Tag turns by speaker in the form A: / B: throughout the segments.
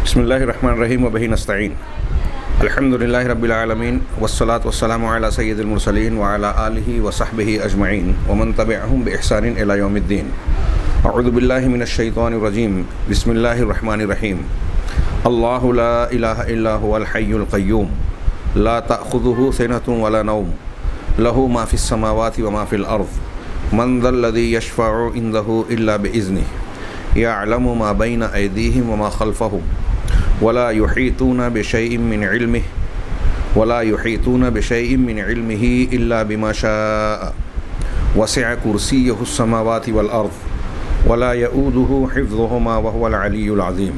A: بسم اللہ الرحمن الرحیم وبہ نستعین الحمدللہ رب العالمین والصلاة والسلام علی سید المرسلین وعلی آلہ وصحبہ اجمعین ومن تبعہم بإحسان الی یوم الدین. اعوذ باللہ من الشیطان الرجیم. بسم اللہ الرحمن الرحیم. اللہ لا الہ الا هو الحی القیوم لا تأخذہ سنۃ ولا نوم لہ ما فی السماوات وما فی الارض من ذا الذی یشفع عندہ الا بإذنہ یعلم ما بین ایدیہم وما خلفہم ولا يحيطون بشيء من علمه إلا بما شاء وسع كرسيه السماوات والأرض ولا يؤوده حفظهما وهو العلي العظيم.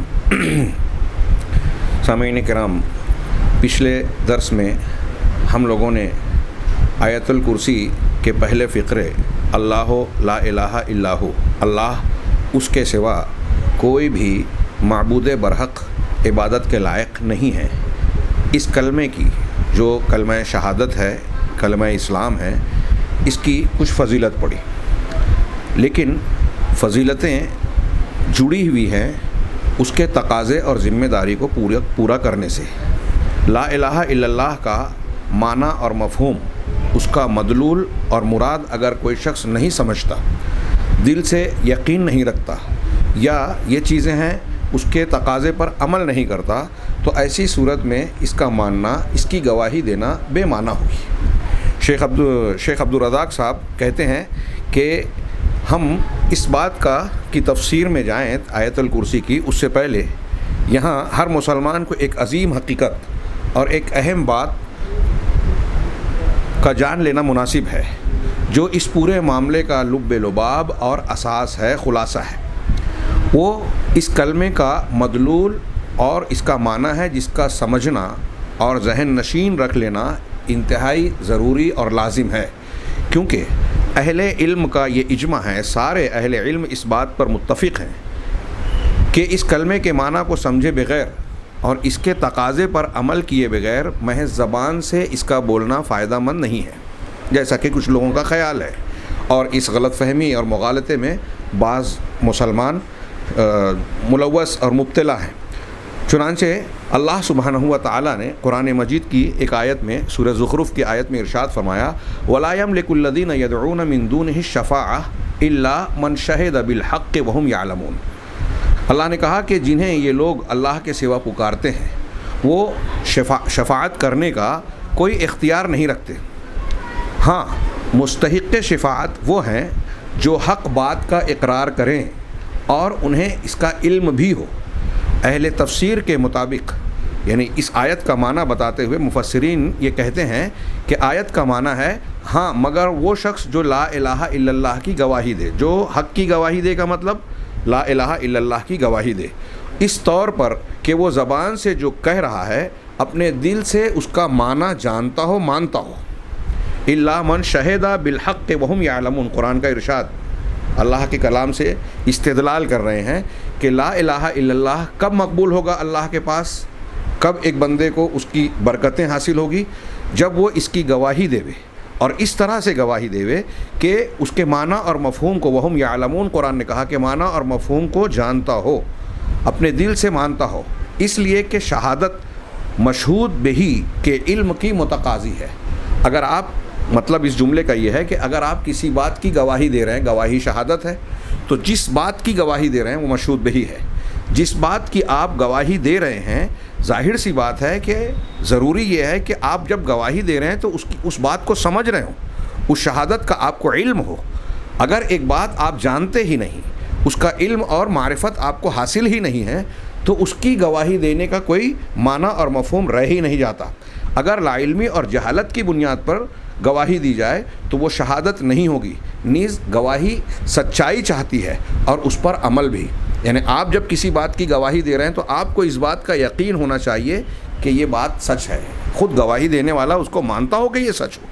A: سامعین کرام، پچھلے درس میں ہم لوگوں نے آیت الکرسی کے پہلے فقرے اللہ لا الہ الا ہو، اللہ اس کے سوا کوئی بھی معبود برحق عبادت کے لائق نہیں ہے، اس کلمے کی جو کلمہ شہادت ہے، کلمہ اسلام ہے، اس کی کچھ فضیلت پڑی، لیکن فضیلتیں جڑی ہوئی ہیں اس کے تقاضے اور ذمہ داری کو پورا کرنے سے. لا الہ الا اللہ کا معنی اور مفہوم، اس کا مدلول اور مراد اگر کوئی شخص نہیں سمجھتا، دل سے یقین نہیں رکھتا، یا یہ چیزیں ہیں اس کے تقاضے پر عمل نہیں کرتا، تو ایسی صورت میں اس کا ماننا، اس کی گواہی دینا بے معنی ہوگی. شیخ عبدالرزاق صاحب کہتے ہیں کہ ہم اس بات کی تفسیر میں جائیں آیت الکرسی کی، اس سے پہلے یہاں ہر مسلمان کو ایک عظیم حقیقت اور ایک اہم بات کا جان لینا مناسب ہے، جو اس پورے معاملے کا لب لباب اور اساس ہے، خلاصہ ہے. وہ اس کلمے کا مدلول اور اس کا معنی ہے، جس کا سمجھنا اور ذہن نشین رکھ لینا انتہائی ضروری اور لازم ہے، کیونکہ اہل علم کا یہ اجماع ہے، سارے اہل علم اس بات پر متفق ہیں کہ اس کلمے کے معنی کو سمجھے بغیر اور اس کے تقاضے پر عمل کیے بغیر محض زبان سے اس کا بولنا فائدہ مند نہیں ہے، جیسا کہ کچھ لوگوں کا خیال ہے، اور اس غلط فہمی اور مغالطے میں بعض مسلمان ملوث اور مبتلا ہیں. چنانچہ اللہ سبحانہ و تعالیٰ نے قرآن مجید کی ایک آیت میں، سورہ زخرف کی آیت میں ارشاد فرمایا، وَلَا يَمْلِكُ الَّذِينَ يَدْعُونَ مِن دُونِهِ الشَّفَاعَةَ إِلَّا مَنْ شَهِدَ بِالْحَقِّ وَهُمْ يَعْلَمُونَ. اللہ نے کہا کہ جنہیں یہ لوگ اللہ کے سوا پکارتے ہیں وہ شفاعت کرنے کا کوئی اختیار نہیں رکھتے. ہاں، مستحق شفاعت وہ ہیں جو حق بات کا اقرار کریں اور انہیں اس کا علم بھی ہو. اہل تفسیر کے مطابق، یعنی اس آیت کا معنی بتاتے ہوئے مفسرین یہ کہتے ہیں کہ آیت کا معنی ہے ہاں، مگر وہ شخص جو لا الہ الا اللہ کی گواہی دے، جو حق کی گواہی دے کا مطلب لا الہ الا اللہ کی گواہی دے، اس طور پر کہ وہ زبان سے جو کہہ رہا ہے اپنے دل سے اس کا معنی جانتا ہو، مانتا ہو. الا من شہد بالحق وہم یعلمون، قرآن کا ارشاد اللہ کے کلام سے استدلال کر رہے ہیں کہ لا الہ الا اللہ کب مقبول ہوگا اللہ کے پاس، کب ایک بندے کو اس کی برکتیں حاصل ہوگی، جب وہ اس کی گواہی دیوے، اور اس طرح سے گواہی دیوے کہ اس کے معنی اور مفہوم کو وہم یعلمون، قرآن نے کہا کہ معنی اور مفہوم کو جانتا ہو، اپنے دل سے مانتا ہو، اس لیے کہ شہادت مشہود بہی کے علم کی متقاضی ہے. اگر آپ، مطلب اس جملے کا یہ ہے کہ اگر آپ کسی بات کی گواہی دے رہے ہیں، گواہی شہادت ہے، تو جس بات کی گواہی دے رہے ہیں وہ مشہود بہی ہے. جس بات کی آپ گواہی دے رہے ہیں، ظاہر سی بات ہے کہ ضروری یہ ہے کہ آپ جب گواہی دے رہے ہیں تو اس بات کو سمجھ رہے ہوں، اس شہادت کا آپ کو علم ہو. اگر ایک بات آپ جانتے ہی نہیں، اس کا علم اور معرفت آپ کو حاصل ہی نہیں ہے، تو اس کی گواہی دینے کا کوئی معنی اور مفہوم رہ ہی نہیں جاتا. اگر لا علمی اور جہالت کی بنیاد پر گواہی دی جائے تو وہ شہادت نہیں ہوگی. نیز گواہی سچائی چاہتی ہے اور اس پر عمل بھی. یعنی آپ جب کسی بات کی گواہی دے رہے ہیں تو آپ کو اس بات کا یقین ہونا چاہیے کہ یہ بات سچ ہے، خود گواہی دینے والا اس کو مانتا ہو کہ یہ سچ ہو،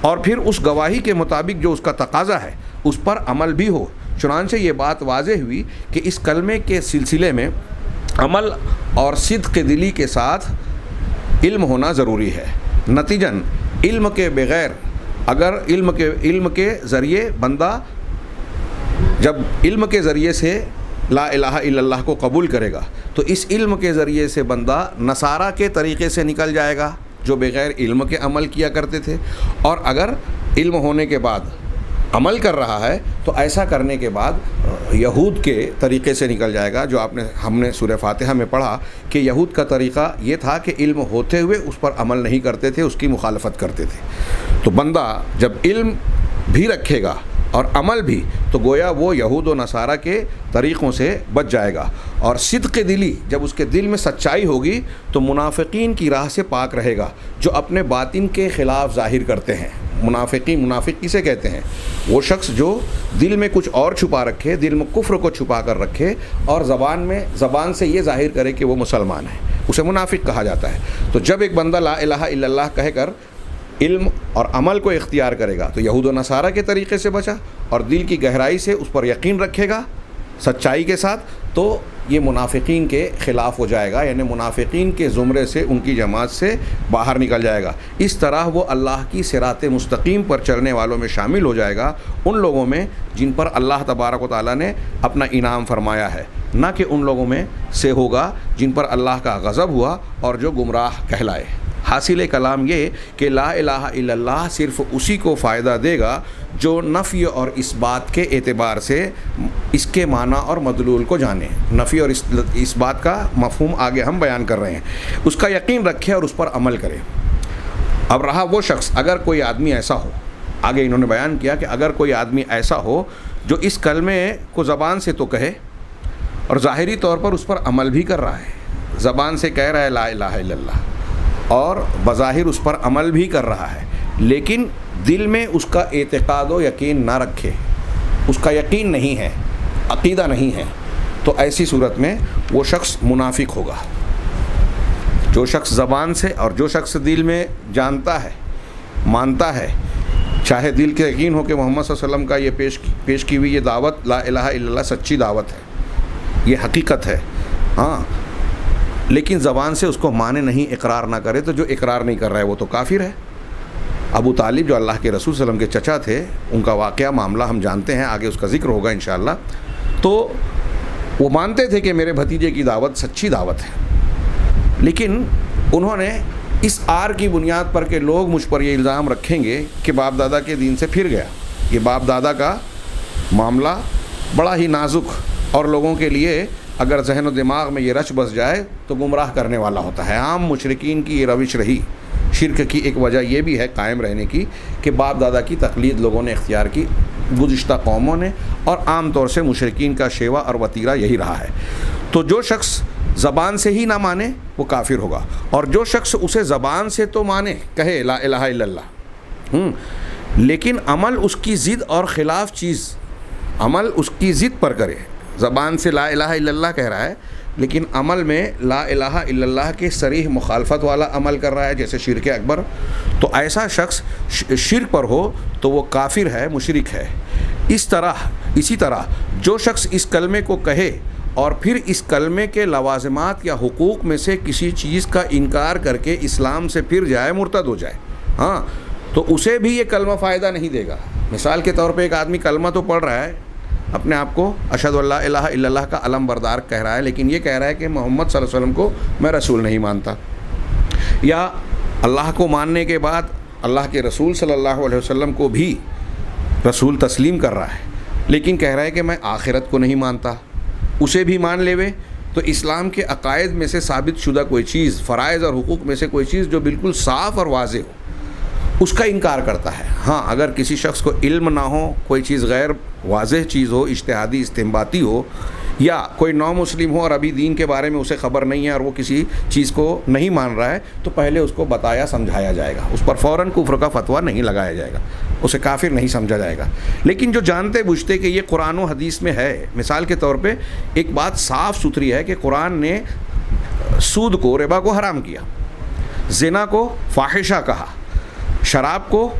A: اور پھر اس گواہی کے مطابق جو اس کا تقاضا ہے اس پر عمل بھی ہو. چنانچہ یہ بات واضح ہوئی کہ اس کلمے کے سلسلے میں عمل اور صدق دلی کے ساتھ علم ہونا ضروری ہے. نتیجن علم کے بغیر، اگر علم کے ذریعے بندہ جب علم کے ذریعے سے لا الہ الا اللہ کو قبول کرے گا تو اس علم کے ذریعے سے بندہ نصارہ کے طریقے سے نکل جائے گا جو بغیر علم کے عمل کیا کرتے تھے، اور اگر علم ہونے کے بعد عمل کر رہا ہے تو ایسا کرنے کے بعد یہود کے طریقے سے نکل جائے گا، جو ہم نے سورہ فاتحہ میں پڑھا کہ یہود کا طریقہ یہ تھا کہ علم ہوتے ہوئے اس پر عمل نہیں کرتے تھے، اس کی مخالفت کرتے تھے۔ تو بندہ جب علم بھی رکھے گا اور عمل بھی، تو گویا وہ یہود و نصارہ کے طریقوں سے بچ جائے گا، اور صدق دلی، جب اس کے دل میں سچائی ہوگی تو منافقین کی راہ سے پاک رہے گا، جو اپنے باطن کے خلاف ظاہر کرتے ہیں۔ منافق کسے کہتے ہیں؟ وہ شخص جو دل میں کچھ اور چھپا رکھے، دل میں کفر کو چھپا کر رکھے، اور زبان سے یہ ظاہر کرے کہ وہ مسلمان ہے، اسے منافق کہا جاتا ہے۔ تو جب ایک بندہ لا الہ الا اللہ کہہ کر علم اور عمل کو اختیار کرے گا تو یہود و نصارہ کے طریقے سے بچا، اور دل کی گہرائی سے اس پر یقین رکھے گا سچائی کے ساتھ، تو یہ منافقین کے خلاف ہو جائے گا، یعنی منافقین کے زمرے سے، ان کی جماعت سے باہر نکل جائے گا۔ اس طرح وہ اللہ کی صراط مستقیم پر چلنے والوں میں شامل ہو جائے گا، ان لوگوں میں جن پر اللہ تبارک و تعالیٰ نے اپنا انعام فرمایا ہے، نہ کہ ان لوگوں میں سے ہوگا جن پر اللہ کا غضب ہوا اور جو گمراہ کہلائے۔ حاصل کلام یہ کہ لا الہ الا اللہ صرف اسی کو فائدہ دے گا جو نفی اور اس بات کے اعتبار سے اس کے معنی اور مدلول کو جانے۔ نفی اور اس بات کا مفہوم آگے ہم بیان کر رہے ہیں، اس کا یقین رکھے اور اس پر عمل کرے۔ اب رہا وہ شخص، اگر کوئی آدمی ایسا ہو، آگے انہوں نے بیان کیا کہ اگر کوئی آدمی ایسا ہو جو اس کلمے کو زبان سے تو کہے اور ظاہری طور پر اس پر عمل بھی کر رہا ہے، زبان سے کہہ رہا ہے لا الہ الا اللہ اور بظاہر اس پر عمل بھی کر رہا ہے، لیکن دل میں اس کا اعتقاد و یقین نہ رکھے، اس کا یقین نہیں ہے، عقیدہ نہیں ہے، تو ایسی صورت میں وہ شخص منافق ہوگا۔ جو شخص زبان سے اور جو شخص دل میں جانتا ہے، مانتا ہے، چاہے دل کے یقین ہو کہ محمد صلی اللہ علیہ وسلم کا یہ پیش کی ہوئی یہ دعوت لا الہ الا اللہ سچی دعوت ہے، یہ حقیقت ہے، ہاں، لیکن زبان سے اس کو مانے نہیں، اقرار نہ کرے، تو جو اقرار نہیں کر رہا ہے وہ تو کافر ہے۔ ابو طالب جو اللہ کے رسول صلی اللہ علیہ وسلم کے چچا تھے، ان کا واقعہ معاملہ ہم جانتے ہیں، آگے اس کا ذکر ہوگا انشاءاللہ۔ تو وہ مانتے تھے کہ میرے بھتیجے کی دعوت سچی دعوت ہے، لیکن انہوں نے اس آر کی بنیاد پر کہ لوگ مجھ پر یہ الزام رکھیں گے کہ باپ دادا کے دین سے پھر گیا۔ یہ باپ دادا کا معاملہ بڑا ہی نازک، اور لوگوں کے لیے اگر ذہن و دماغ میں یہ رچ بس جائے تو گمراہ کرنے والا ہوتا ہے۔ عام مشرکین کی یہ روش رہی، شرک کی ایک وجہ یہ بھی ہے قائم رہنے کی کہ باپ دادا کی تقلید لوگوں نے اختیار کی، گزشتہ قوموں نے، اور عام طور سے مشرکین کا شیوا اور وتیرہ یہی رہا ہے۔ تو جو شخص زبان سے ہی نہ مانے وہ کافر ہوگا، اور جو شخص اسے زبان سے تو مانے، کہے لا الہ الا اللہ، لیکن عمل اس کی ضد اور خلاف چیز، عمل اس کی ضد پر کرے، زبان سے لا الہ الا اللہ کہہ رہا ہے لیکن عمل میں لا الہ الا اللہ کے صریح مخالفت والا عمل کر رہا ہے، جیسے شرک اکبر، تو ایسا شخص شرک پر ہو تو وہ کافر ہے، مشرک ہے۔ اسی طرح جو شخص اس کلمے کو کہے اور پھر اس کلمے کے لوازمات یا حقوق میں سے کسی چیز کا انکار کر کے اسلام سے پھر جائے، مرتد ہو جائے، ہاں، تو اسے بھی یہ کلمہ فائدہ نہیں دے گا۔ مثال کے طور پہ ایک آدمی کلمہ تو پڑھ رہا ہے، اپنے آپ کو اشہد ان لا الہ الا اللہ کا علم بردار کہہ رہا ہے، لیکن یہ کہہ رہا ہے کہ محمد صلی اللہ علیہ وسلم کو میں رسول نہیں مانتا، یا اللہ کو ماننے کے بعد اللہ کے رسول صلی اللہ علیہ وسلم کو بھی رسول تسلیم کر رہا ہے، لیکن کہہ رہا ہے کہ میں آخرت کو نہیں مانتا، اسے بھی مان لیوے تو اسلام کے عقائد میں سے ثابت شدہ کوئی چیز، فرائض اور حقوق میں سے کوئی چیز جو بالکل صاف اور واضح ہو، اس کا انکار کرتا ہے۔ ہاں، اگر کسی شخص کو علم نہ ہو، کوئی چیز غیر واضح چیز ہو، اجتہادی استنباطی ہو، یا کوئی نو مسلم ہو اور ابھی دین کے بارے میں اسے خبر نہیں ہے اور وہ کسی چیز کو نہیں مان رہا ہے، تو پہلے اس کو بتایا سمجھایا جائے گا، اس پر فوراً کفر کا فتویٰ نہیں لگایا جائے گا، اسے کافر نہیں سمجھا جائے گا۔ لیکن جو جانتے بوجھتے کہ یہ قرآن و حدیث میں ہے، مثال کے طور پہ ایک بات صاف ستھری ہے کہ قرآن نے سود کو، ربا کو حرام کیا، زنا کو فاحشہ کہا، شراب کو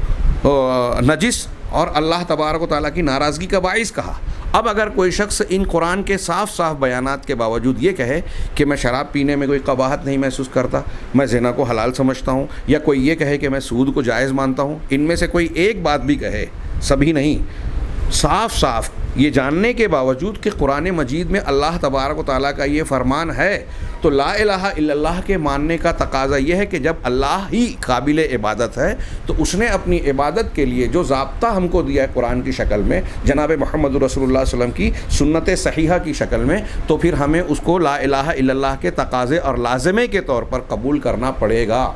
A: نجس اور اللہ تبارک و تعالیٰ کی ناراضگی کا باعث کہا۔ اب اگر کوئی شخص ان قرآن کے صاف صاف بیانات کے باوجود یہ کہے کہ میں شراب پینے میں کوئی قباحت نہیں محسوس کرتا، میں زنا کو حلال سمجھتا ہوں، یا کوئی یہ کہے کہ میں سود کو جائز مانتا ہوں، ان میں سے کوئی ایک بات بھی کہے، سبھی نہیں، صاف صاف یہ جاننے کے باوجود کہ قرآن مجید میں اللہ تبارک و تعالیٰ کا یہ فرمان ہے، تو لا الہ الا اللہ کے ماننے کا تقاضا یہ ہے کہ جب اللہ ہی قابل عبادت ہے تو اس نے اپنی عبادت کے لیے جو ضابطہ ہم کو دیا ہے قرآن کی شکل میں، جناب محمد رسول اللہ صلی اللہ علیہ وسلم کی سنت صحیحہ کی شکل میں، تو پھر ہمیں اس کو لا الہ الا اللہ کے تقاضے اور لازمے کے طور پر قبول کرنا پڑے گا۔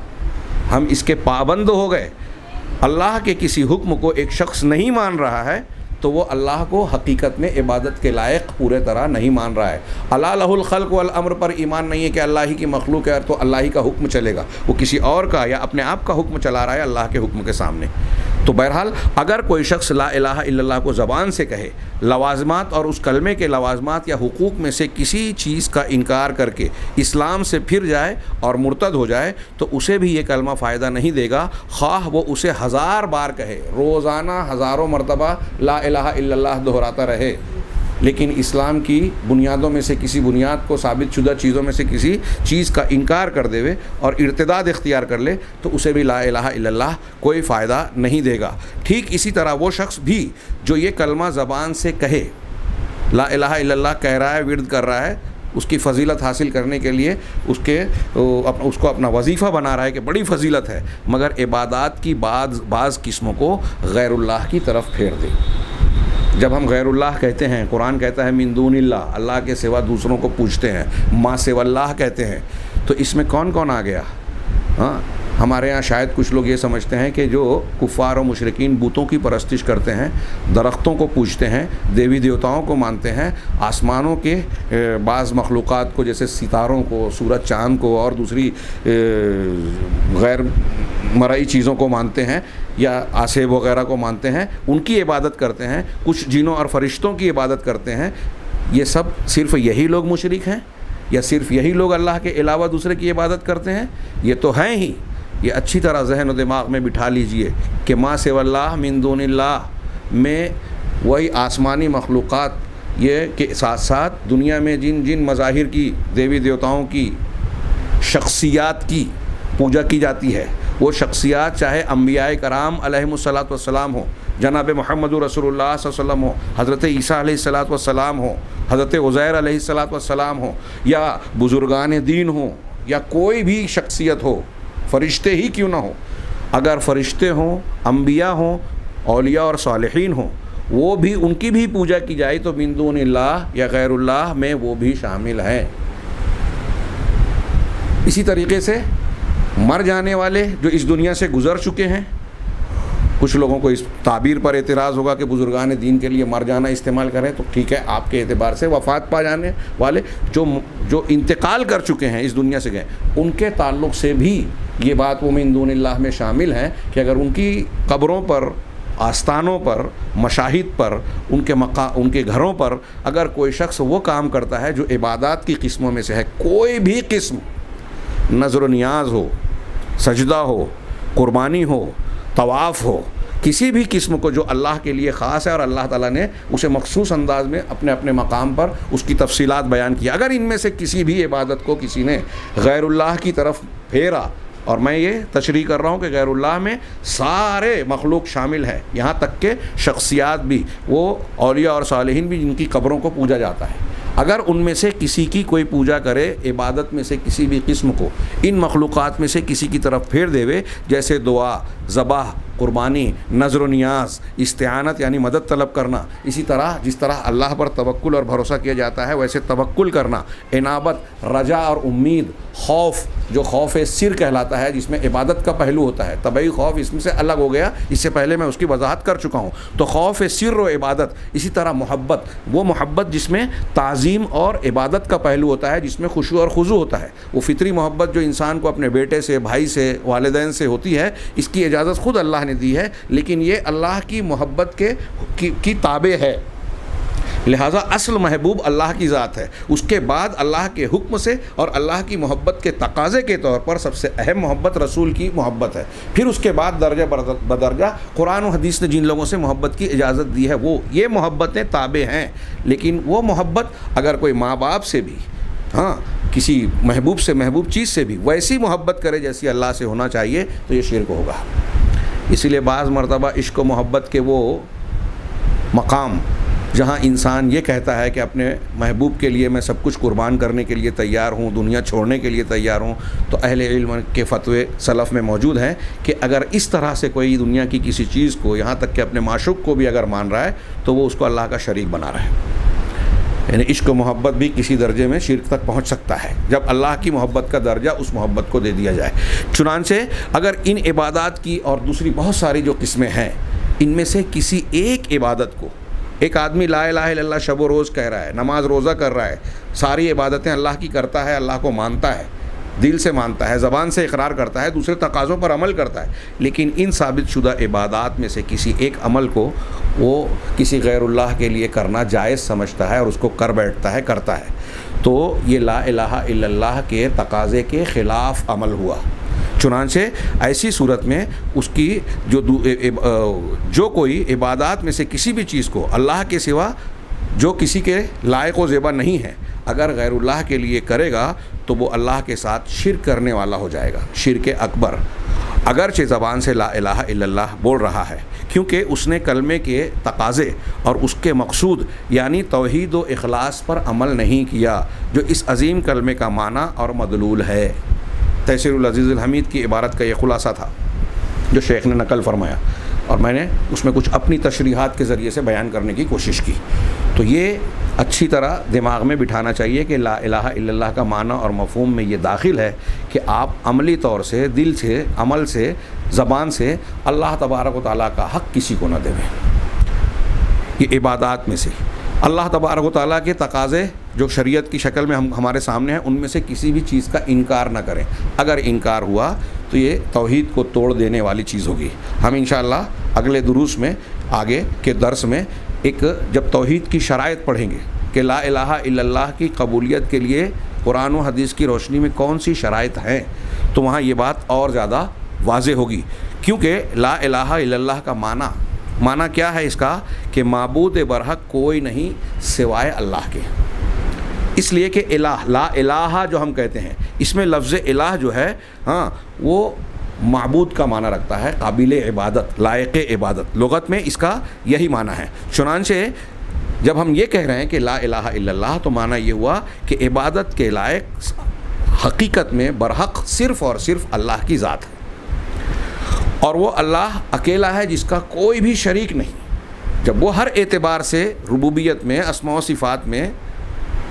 A: ہم اس کے پابند ہو گئے۔ اللہ کے کسی حکم کو ایک شخص نہیں مان رہا ہے تو وہ اللہ کو حقیقت میں عبادت کے لائق پورے طرح نہیں مان رہا ہے۔ الا لہ الخلق والامر پر ایمان نہیں ہے کہ اللہ ہی کی مخلوق ہے تو اللہ ہی کا حکم چلے گا، وہ کسی اور کا یا اپنے آپ کا حکم چلا رہا ہے اللہ کے حکم کے سامنے۔ تو بہرحال اگر کوئی شخص لا الہ الا اللہ کو زبان سے کہے، لوازمات اور اس کلمے کے لوازمات یا حقوق میں سے کسی چیز کا انکار کر کے اسلام سے پھر جائے اور مرتد ہو جائے تو اسے بھی یہ کلمہ فائدہ نہیں دے گا، خواہ وہ اسے 1000 بار کہے، روزانہ ہزاروں مرتبہ لا الہ الا اللہ دہراتا رہے، لیکن اسلام کی بنیادوں میں سے کسی بنیاد کو ثابت شدہ چیزوں میں سے کسی چیز کا انکار کر دے اور ارتداد اختیار کر لے تو اسے بھی لا الہ الا اللہ کوئی فائدہ نہیں دے گا۔ ٹھیک اسی طرح وہ شخص بھی جو یہ کلمہ زبان سے کہے، لا الہ الا اللہ کہہ رہا ہے، ورد کر رہا ہے، اس کی فضیلت حاصل کرنے کے لیے اس کو اپنا وظیفہ بنا رہا ہے کہ بڑی فضیلت ہے، مگر عبادات کی بعض قسموں کو غیر اللہ کی طرف پھیر دے۔ جب ہم غیر اللہ کہتے ہیں، قرآن کہتا ہے من دون اللہ، اللہ کے سوا دوسروں کو پوچھتے ہیں، ما سوا اللہ کہتے ہیں، تو اس میں کون کون آ گیا؟ ہاں، ہمارے ہاں شاید کچھ لوگ یہ سمجھتے ہیں کہ جو کفار و مشرکین بتوں کی پرستش کرتے ہیں، درختوں کو پوجتے ہیں، دیوی دیوتاؤں کو مانتے ہیں، آسمانوں کے بعض مخلوقات کو جیسے ستاروں کو، سورج چاند کو اور دوسری غیر مرئی چیزوں کو مانتے ہیں یا آسیب وغیرہ کو مانتے ہیں، ان کی عبادت کرتے ہیں، کچھ جنوں اور فرشتوں کی عبادت کرتے ہیں، یہ سب صرف یہی لوگ مشرک ہیں یا صرف یہی لوگ اللہ کے علاوہ دوسرے کی عبادت کرتے ہیں؟ یہ تو ہیں ہی۔ یہ اچھی طرح ذہن و دماغ میں بٹھا لیجئے کہ ما سوا اللہ من دون اللہ میں وہی آسمانی مخلوقات یہ کے ساتھ ساتھ دنیا میں جن مظاہر کی، دیوی دیوتاؤں کی، شخصیات کی پوجا کی جاتی ہے، وہ شخصیات چاہے انبیاء کرام علیہم الصلاۃ والسلام ہوں، جناب محمد رسول اللہ صلی اللہ علیہ وسلم ہوں، حضرت عیسیٰ علیہ الصلاۃ والسلام ہوں، حضرت عزیر علیہ الصلاۃ والسلام ہوں، یا بزرگان دین ہوں، یا کوئی بھی شخصیت ہو، فرشتے ہی کیوں نہ ہوں، اگر فرشتے ہوں، انبیاء ہوں، اولیاء اور صالحین ہوں، وہ بھی ان کی بھی پوجا کی جائے تو من دون اللہ یا غیر اللہ میں وہ بھی شامل ہیں۔ اسی طریقے سے مر جانے والے جو اس دنیا سے گزر چکے ہیں، کچھ لوگوں کو اس تعبیر پر اعتراض ہوگا کہ بزرگان دین کے لیے مر جانا استعمال کریں، تو ٹھیک ہے، آپ کے اعتبار سے وفات پا جانے والے جو انتقال کر چکے ہیں، اس دنیا سے گئے، ان کے تعلق سے بھی یہ بات وہ من دون اللہ میں شامل ہے کہ اگر ان کی قبروں پر، آستانوں پر، مشاہد پر، ان کے گھروں پر اگر کوئی شخص وہ کام کرتا ہے جو عبادات کی قسموں میں سے ہے، کوئی بھی قسم، نظر و نیاز ہو، سجدہ ہو، قربانی ہو، طواف ہو، کسی بھی قسم کو جو اللہ کے لیے خاص ہے اور اللہ تعالیٰ نے اسے مخصوص انداز میں اپنے اپنے مقام پر اس کی تفصیلات بیان کی، اگر ان میں سے کسی بھی عبادت کو کسی نے غیر اللہ کی طرف پھیرا، اور میں یہ تشریح کر رہا ہوں کہ غیر اللہ میں سارے مخلوق شامل ہے، یہاں تک کہ شخصیات بھی، وہ اولیاء اور صالحین بھی جن کی قبروں کو پوجا جاتا ہے، اگر ان میں سے کسی کی کوئی پوجا کرے، عبادت میں سے کسی بھی قسم کو ان مخلوقات میں سے کسی کی طرف پھیر دے، جیسے دعا، ذبح، قربانی، نظر و نیاز، استعانت یعنی مدد طلب کرنا، اسی طرح جس طرح اللہ پر توکل اور بھروسہ کیا جاتا ہے ویسے توکل کرنا، انابت، رجا اور امید، خوف جو خوف سر کہلاتا ہے جس میں عبادت کا پہلو ہوتا ہے، طبعی خوف اس میں سے الگ ہو گیا، اس سے پہلے میں اس کی وضاحت کر چکا ہوں، تو خوف سر و عبادت، اسی طرح محبت، وہ محبت جس میں تعظیم اور عبادت کا پہلو ہوتا ہے، جس میں خشوع اور خضوع ہوتا ہے، وہ فطری محبت جو انسان کو اپنے بیٹے سے، بھائی سے، والدین سے ہوتی ہے، اس کی اجازت خود اللہ نے دی ہے، لیکن یہ اللہ کی محبت کی تابع ہے، لہٰذا اصل محبوب اللہ کی ذات ہے، اس کے بعد اللہ کے حکم سے اور اللہ کی محبت کے تقاضے کے طور پر سب سے اہم محبت رسول کی محبت ہے، پھر اس کے بعد درجہ بدرجہ قرآن و حدیث نے جن لوگوں سے محبت کی اجازت دی ہے وہ یہ محبتیں تابع ہیں، لیکن وہ محبت اگر کوئی ماں باپ سے بھی، ہاں کسی محبوب سے، محبوب چیز سے بھی ویسی محبت کرے جیسی اللہ سے ہونا چاہیے تو یہ شرک ہوگا۔ اسی لیے بعض مرتبہ عشق و محبت کے وہ مقام جہاں انسان یہ کہتا ہے کہ اپنے محبوب کے لیے میں سب کچھ قربان کرنے کے لیے تیار ہوں، دنیا چھوڑنے کے لیے تیار ہوں، تو اہل علم کے فتوے سلف میں موجود ہیں کہ اگر اس طرح سے کوئی دنیا کی کسی چیز کو، یہاں تک کہ اپنے معشوق کو بھی اگر مان رہا ہے تو وہ اس کو اللہ کا شریک بنا رہا ہے۔ یعنی عشق و محبت بھی کسی درجے میں شرک تک پہنچ سکتا ہے جب اللہ کی محبت کا درجہ اس محبت کو دے دیا جائے۔ چنانچہ اگر ان عبادات کی اور دوسری بہت ساری جو قسمیں ہیں، ان میں سے کسی ایک عبادت کو، ایک آدمی لا الہ الا اللہ شب و روز کہہ رہا ہے، نماز روزہ کر رہا ہے، ساری عبادتیں اللہ کی کرتا ہے، اللہ کو مانتا ہے، دل سے مانتا ہے، زبان سے اقرار کرتا ہے، دوسرے تقاضوں پر عمل کرتا ہے، لیکن ان ثابت شدہ عبادات میں سے کسی ایک عمل کو وہ کسی غیر اللہ کے لیے کرنا جائز سمجھتا ہے اور اس کو کر بیٹھتا ہے، کرتا ہے، تو یہ لا الہ الا اللہ کے تقاضے کے خلاف عمل ہوا۔ چنانچہ ایسی صورت میں اس کی جو کوئی عبادات میں سے کسی بھی چیز کو اللہ کے سوا جو کسی کے لائق و زیبا نہیں ہے اگر غیر اللہ کے لیے کرے گا تو وہ اللہ کے ساتھ شرک کرنے والا ہو جائے گا، شرک اکبر، اگرچہ زبان سے لا الہ الا اللہ بول رہا ہے، کیونکہ اس نے کلمے کے تقاضے اور اس کے مقصود یعنی توحید و اخلاص پر عمل نہیں کیا، جو اس عظیم کلمے کا معنی اور مدلول ہے۔ تیسیر العزیز الحمید کی عبارت کا یہ خلاصہ تھا جو شیخ نے نقل فرمایا، اور میں نے اس میں کچھ اپنی تشریحات کے ذریعے سے بیان کرنے کی کوشش کی۔ تو یہ اچھی طرح دماغ میں بٹھانا چاہیے کہ لا الہ الا اللہ کا معنی اور مفہوم میں یہ داخل ہے کہ آپ عملی طور سے، دل سے، عمل سے، زبان سے اللہ تبارک و تعالیٰ کا حق کسی کو نہ دیں۔ یہ عبادات میں سے اللہ تبارک و تعالیٰ کے تقاضے جو شریعت کی شکل میں ہمارے سامنے ہیں، ان میں سے کسی بھی چیز کا انکار نہ کریں۔ اگر انکار ہوا تو یہ توحید کو توڑ دینے والی چیز ہوگی۔ ہم انشاءاللہ اگلے دروس میں، آگے کے درس میں، ایک جب توحید کی شرائط پڑھیں گے کہ لا الہ الا اللہ کی قبولیت کے لیے قرآن و حدیث کی روشنی میں کون سی شرائط ہیں، تو وہاں یہ بات اور زیادہ واضح ہوگی، کیونکہ لا الہ الا اللہ کا معنی کیا ہے اس کا کہ معبود برحق کوئی نہیں سوائے اللہ کے۔ اس لیے کہ الہ، لا الہ جو ہم کہتے ہیں، اس میں لفظ الہ جو ہے وہ معبود کا معنی رکھتا ہے، قابل عبادت، لائق عبادت، لغت میں اس کا یہی معنی ہے۔ چنانچہ جب ہم یہ کہہ رہے ہیں کہ لا الہ الا اللہ تو معنی یہ ہوا کہ عبادت کے لائق حقیقت میں برحق صرف اور صرف اللہ کی ذات ہے، اور وہ اللہ اکیلا ہے جس کا کوئی بھی شریک نہیں۔ جب وہ ہر اعتبار سے ربوبیت میں، اسماء و صفات میں،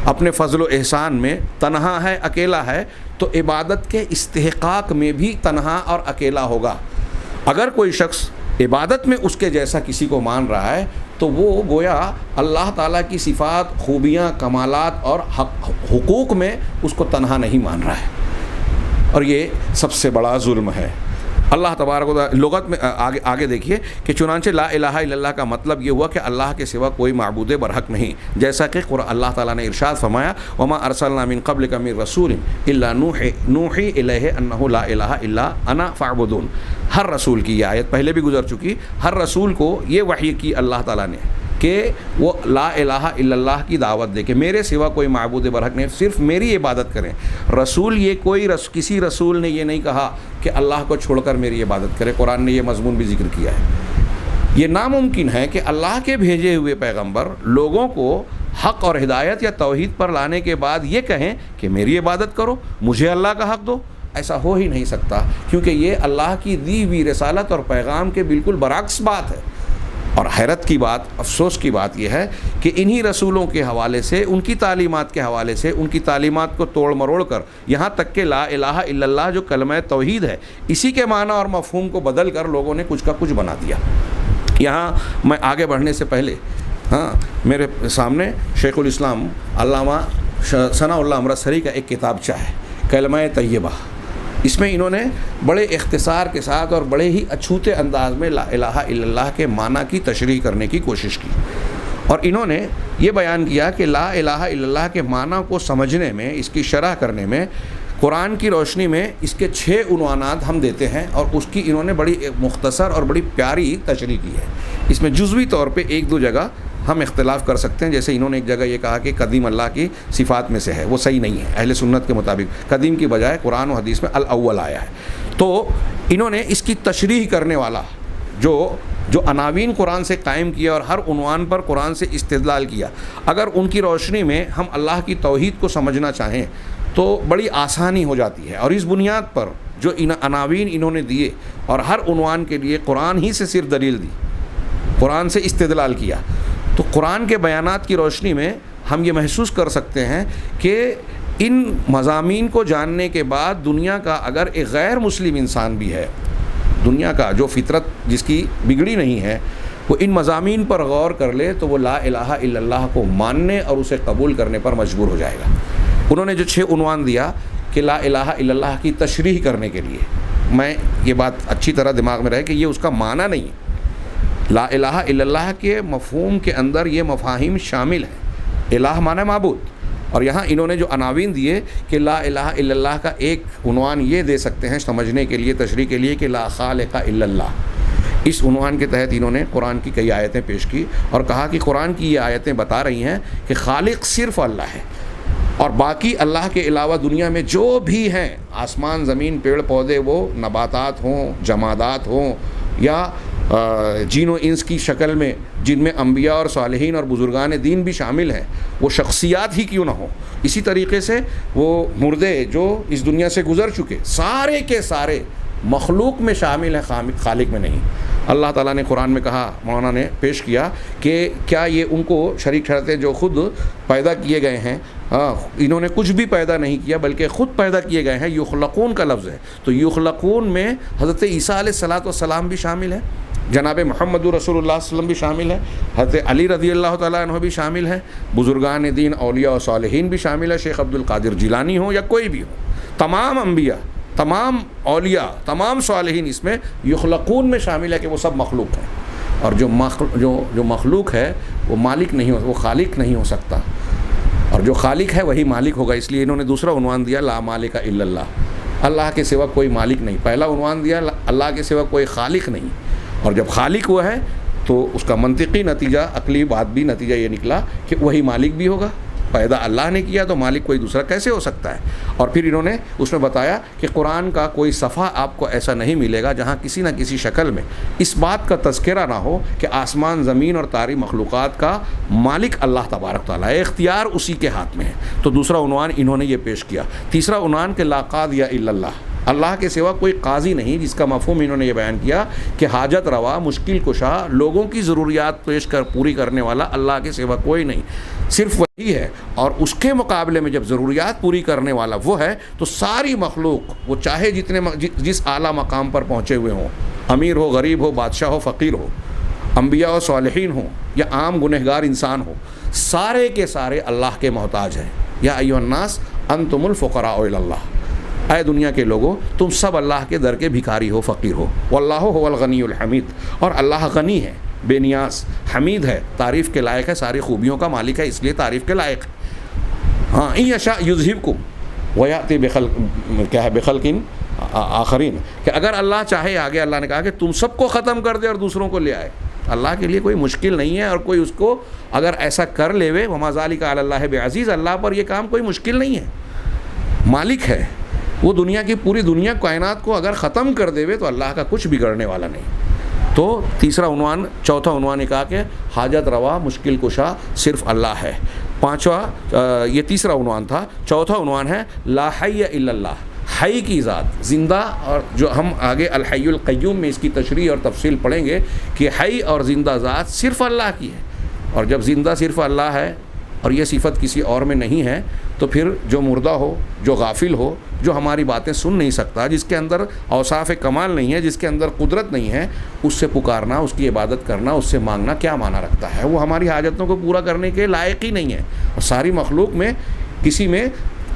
A: اپنے فضل و احسان میں تنہا ہے، اکیلا ہے، تو عبادت کے استحقاق میں بھی تنہا اور اکیلا ہوگا۔ اگر کوئی شخص عبادت میں اس کے جیسا کسی کو مان رہا ہے تو وہ گویا اللہ تعالیٰ کی صفات، خوبیاں، کمالات اور حقوق میں اس کو تنہا نہیں مان رہا ہے، اور یہ سب سے بڑا ظلم ہے۔ اللہ تبارک و تعالیٰ لغت میں آگے دیکھیے کہ چنانچہ لا الہ الا اللہ کا مطلب یہ ہوا کہ اللہ کے سوا کوئی معبود برحق نہیں، جیسا کہ اللہ تعالیٰ نے ارشاد فرمایا وما ارسلنا من قبلک من رسول الا نوحی الیہ انہ لا الہ الا انا فاعبدون۔ ہر رسول کی یہ آیت پہلے بھی گزر چکی، ہر رسول کو یہ وحی کی اللہ تعالیٰ نے کہ وہ لا الہ الا اللہ کی دعوت دے کہ میرے سوا کوئی معبود برحق نہیں، صرف میری عبادت کریں۔ رسول یہ کسی رسول نے یہ نہیں کہا کہ اللہ کو چھوڑ کر میری عبادت کرے، قرآن نے یہ مضمون بھی ذکر کیا ہے۔ یہ ناممکن ہے کہ اللہ کے بھیجے ہوئے پیغمبر لوگوں کو حق اور ہدایت یا توحید پر لانے کے بعد یہ کہیں کہ میری عبادت کرو، مجھے اللہ کا حق دو۔ ایسا ہو ہی نہیں سکتا، کیونکہ یہ اللہ کی دی ہوئی رسالت اور پیغام کے بالکل برعکس بات ہے۔ اور حیرت کی بات، افسوس کی بات یہ ہے کہ انہی رسولوں کے حوالے سے، ان کی تعلیمات کے حوالے سے، ان کی تعلیمات کو توڑ مروڑ کر یہاں تک کہ لا الہ الا اللہ جو کلمہ توحید ہے، اسی کے معنی اور مفہوم کو بدل کر لوگوں نے کچھ کا کچھ بنا دیا۔ یہاں میں آگے بڑھنے سے پہلے میرے سامنے شیخ الاسلام علامہ ثناء اللہ امرتسری کا ایک کتابچہ ہے، کلمہ طیبہ۔ اس میں انہوں نے بڑے اختصار کے ساتھ اور بڑے ہی اچھوتے انداز میں لا الہ الا اللہ کے معنی کی تشریح کرنے کی کوشش کی، اور انہوں نے یہ بیان کیا کہ لا الہ الا اللہ کے معنی کو سمجھنے میں، اس کی شرح کرنے میں، قرآن کی روشنی میں اس کے 6 عنوانات ہم دیتے ہیں، اور اس کی انہوں نے بڑی مختصر اور بڑی پیاری تشریح کی ہے۔ اس میں جزوی طور پہ 1-2 جگہ ہم اختلاف کر سکتے ہیں، جیسے انہوں نے ایک جگہ یہ کہا کہ قدیم اللہ کی صفات میں سے ہے، وہ صحیح نہیں ہے۔ اہل سنت کے مطابق قدیم کی بجائے قرآن و حدیث میں الاول آیا ہے۔ تو انہوں نے اس کی تشریح کرنے والا جو جو عناوین قرآن سے قائم کیا اور ہر عنوان پر قرآن سے استدلال کیا، اگر ان کی روشنی میں ہم اللہ کی توحید کو سمجھنا چاہیں تو بڑی آسانی ہو جاتی ہے۔ اور اس بنیاد پر جو عناوین انہوں نے دیے اور ہر عنوان کے لیے قرآن ہی سے صرف دلیل دی، قرآن سے استدلال کیا، تو قرآن کے بیانات کی روشنی میں ہم یہ محسوس کر سکتے ہیں کہ ان مضامین کو جاننے کے بعد دنیا کا اگر ایک غیر مسلم انسان بھی ہے، دنیا کا جو فطرت جس کی بگڑی نہیں ہے، وہ ان مضامین پر غور کر لے تو وہ لا الہ الا اللہ کو ماننے اور اسے قبول کرنے پر مجبور ہو جائے گا۔ انہوں نے جو 6 عنوان دیا کہ لا الہ الا اللہ کی تشریح کرنے کے لیے، میں یہ بات اچھی طرح دماغ میں رہے کہ یہ اس کا معنی نہیں ہے۔ لا الہ الا اللہ کے مفہوم کے اندر یہ مفاہیم شامل ہیں۔ الہ معنی معبود، اور یہاں انہوں نے جو عناوین دیے کہ لا الہ الا اللہ کا ایک عنوان یہ دے سکتے ہیں سمجھنے کے لیے، تشریح کے لیے، کہ لا خالق الا اللہ۔ اس عنوان کے تحت انہوں نے قرآن کی کئی آیتیں پیش کی اور کہا کہ قرآن کی یہ آیتیں بتا رہی ہیں کہ خالق صرف اللہ ہے، اور باقی اللہ کے علاوہ دنیا میں جو بھی ہیں، آسمان زمین پیڑ پودے، وہ نباتات ہوں، جمادات ہوں، یا جین و انس کی شکل میں، جن میں انبیاء اور صالحین اور بزرگان دین بھی شامل ہیں، وہ شخصیات ہی کیوں نہ ہوں، اسی طریقے سے وہ مردے جو اس دنیا سے گزر چکے، سارے کے سارے مخلوق میں شامل ہیں، خالق میں نہیں۔ اللہ تعالیٰ نے قرآن میں کہا، مولانا نے پیش کیا کہ کیا یہ ان کو شریک ٹھہرتے جو خود پیدا کیے گئے ہیں؟ انہوں نے کچھ بھی پیدا نہیں کیا بلکہ خود پیدا کیے گئے ہیں۔ یخلقون کا لفظ ہے، تو یخلقون میں حضرت عیسیٰ علیہ السلام بھی شامل ہے، جناب محمد رسول اللہ صلی اللہ علیہ وسلم بھی شامل ہے، حضرت علی رضی اللہ تعالیٰ عنہ بھی شامل ہے، بزرگان دین، اولیاء و صالحین بھی شامل ہے، شیخ عبد القادر جیلانی ہو یا کوئی بھی ہو، تمام انبیاء، تمام اولیاء، تمام صالحین اس میں یخلقون میں شامل ہے کہ وہ سب مخلوق ہیں، اور جو مخلوق ہے وہ مالک نہیں ہو، وہ خالق نہیں ہو سکتا، اور جو خالق ہے وہی مالک ہوگا۔ اس لیے انہوں نے دوسرا عنوان دیا لا مالک الا اللہ، اللہ کے سوا کوئی مالک نہیں۔ پہلا عنوان دیا اللہ کے سوا کوئی خالق نہیں، اور جب خالق ہوا ہے تو اس کا منطقی نتیجہ، عقلی بات بھی نتیجہ یہ نکلا کہ وہی مالک بھی ہوگا۔ پیدا اللہ نے کیا تو مالک کوئی دوسرا کیسے ہو سکتا ہے؟ اور پھر انہوں نے اس میں بتایا کہ قرآن کا کوئی صفحہ آپ کو ایسا نہیں ملے گا جہاں کسی نہ کسی شکل میں اس بات کا تذکرہ نہ ہو کہ آسمان زمین اور طاری مخلوقات کا مالک اللہ تبارک تعالیٰ ہے، اختیار اسی کے ہاتھ میں ہے۔ تو دوسرا عنوان انہوں نے یہ پیش کیا۔ تیسرا عنوان کہ لا قاضی الا اللہ، اللہ کے سوا کوئی قاضی نہیں، جس کا مفہوم انہوں نے یہ بیان کیا کہ حاجت روا، مشکل کشا، لوگوں کی ضروریات پوری کرنے والا اللہ کے سوا کوئی نہیں، صرف وہی ہے۔ اور اس کے مقابلے میں جب ضروریات پوری کرنے والا وہ ہے تو ساری مخلوق، وہ چاہے جس اعلیٰ مقام پر پہنچے ہوئے ہوں، امیر ہو، غریب ہو، بادشاہ ہو، فقیر ہو، انبیاء و صالحین ہوں یا عام گنہگار انسان ہو، سارے کے سارے اللہ کے محتاج ہیں۔ یا ایھا الناس انتم الفقراء الی اللہ، اے دنیا کے لوگوں تم سب اللہ کے در کے بھکاری ہو، فقیر ہو۔ واللہ هو الغنی الحمید، اور اللہ غنی ہے، بے نیاز، حمید ہے، تعریف کے لائق ہے، ساری خوبیوں کا مالک ہے، اس لیے تعریف کے لائق ہے۔ ہاں ان یشاء یذھبکم ویأتی بخلق آخرین، کہ اگر اللہ چاہے، آگے اللہ نے کہا کہ تم سب کو ختم کر دے اور دوسروں کو لے آئے۔ اللہ کے لیے کوئی مشکل نہیں ہے، اور کوئی اس کو اگر ایسا کر لے وے، وما ذالک علی اللہ بعزیز، اللہ پر یہ کام کوئی مشکل نہیں ہے، مالک ہے وہ، دنیا کی پوری دنیا کائنات کو اگر ختم کر دے تو اللہ کا کچھ بگڑنے والا نہیں۔ تو تیسرا عنوان، چوتھا عنوان نے کہا کہ حاجت روا، مشکل کشا صرف اللہ ہے۔ پانچواں، یہ تیسرا عنوان تھا۔ چوتھا عنوان ہے لا حی الا اللہ، حی کی ذات، زندہ، اور جو ہم آگے الحی القیوم میں اس کی تشریح اور تفصیل پڑھیں گے کہ حی اور زندہ ذات صرف اللہ کی ہے، اور جب زندہ صرف اللہ ہے اور یہ صفت کسی اور میں نہیں ہے تو پھر جو مردہ ہو، جو غافل ہو، جو ہماری باتیں سن نہیں سکتا، جس کے اندر اوصاف کمال نہیں ہے، جس کے اندر قدرت نہیں ہے، اس سے پکارنا، اس کی عبادت کرنا، اس سے مانگنا کیا معنی رکھتا ہے؟ وہ ہماری حاجتوں کو پورا کرنے کے لائق ہی نہیں ہے، اور ساری مخلوق میں کسی میں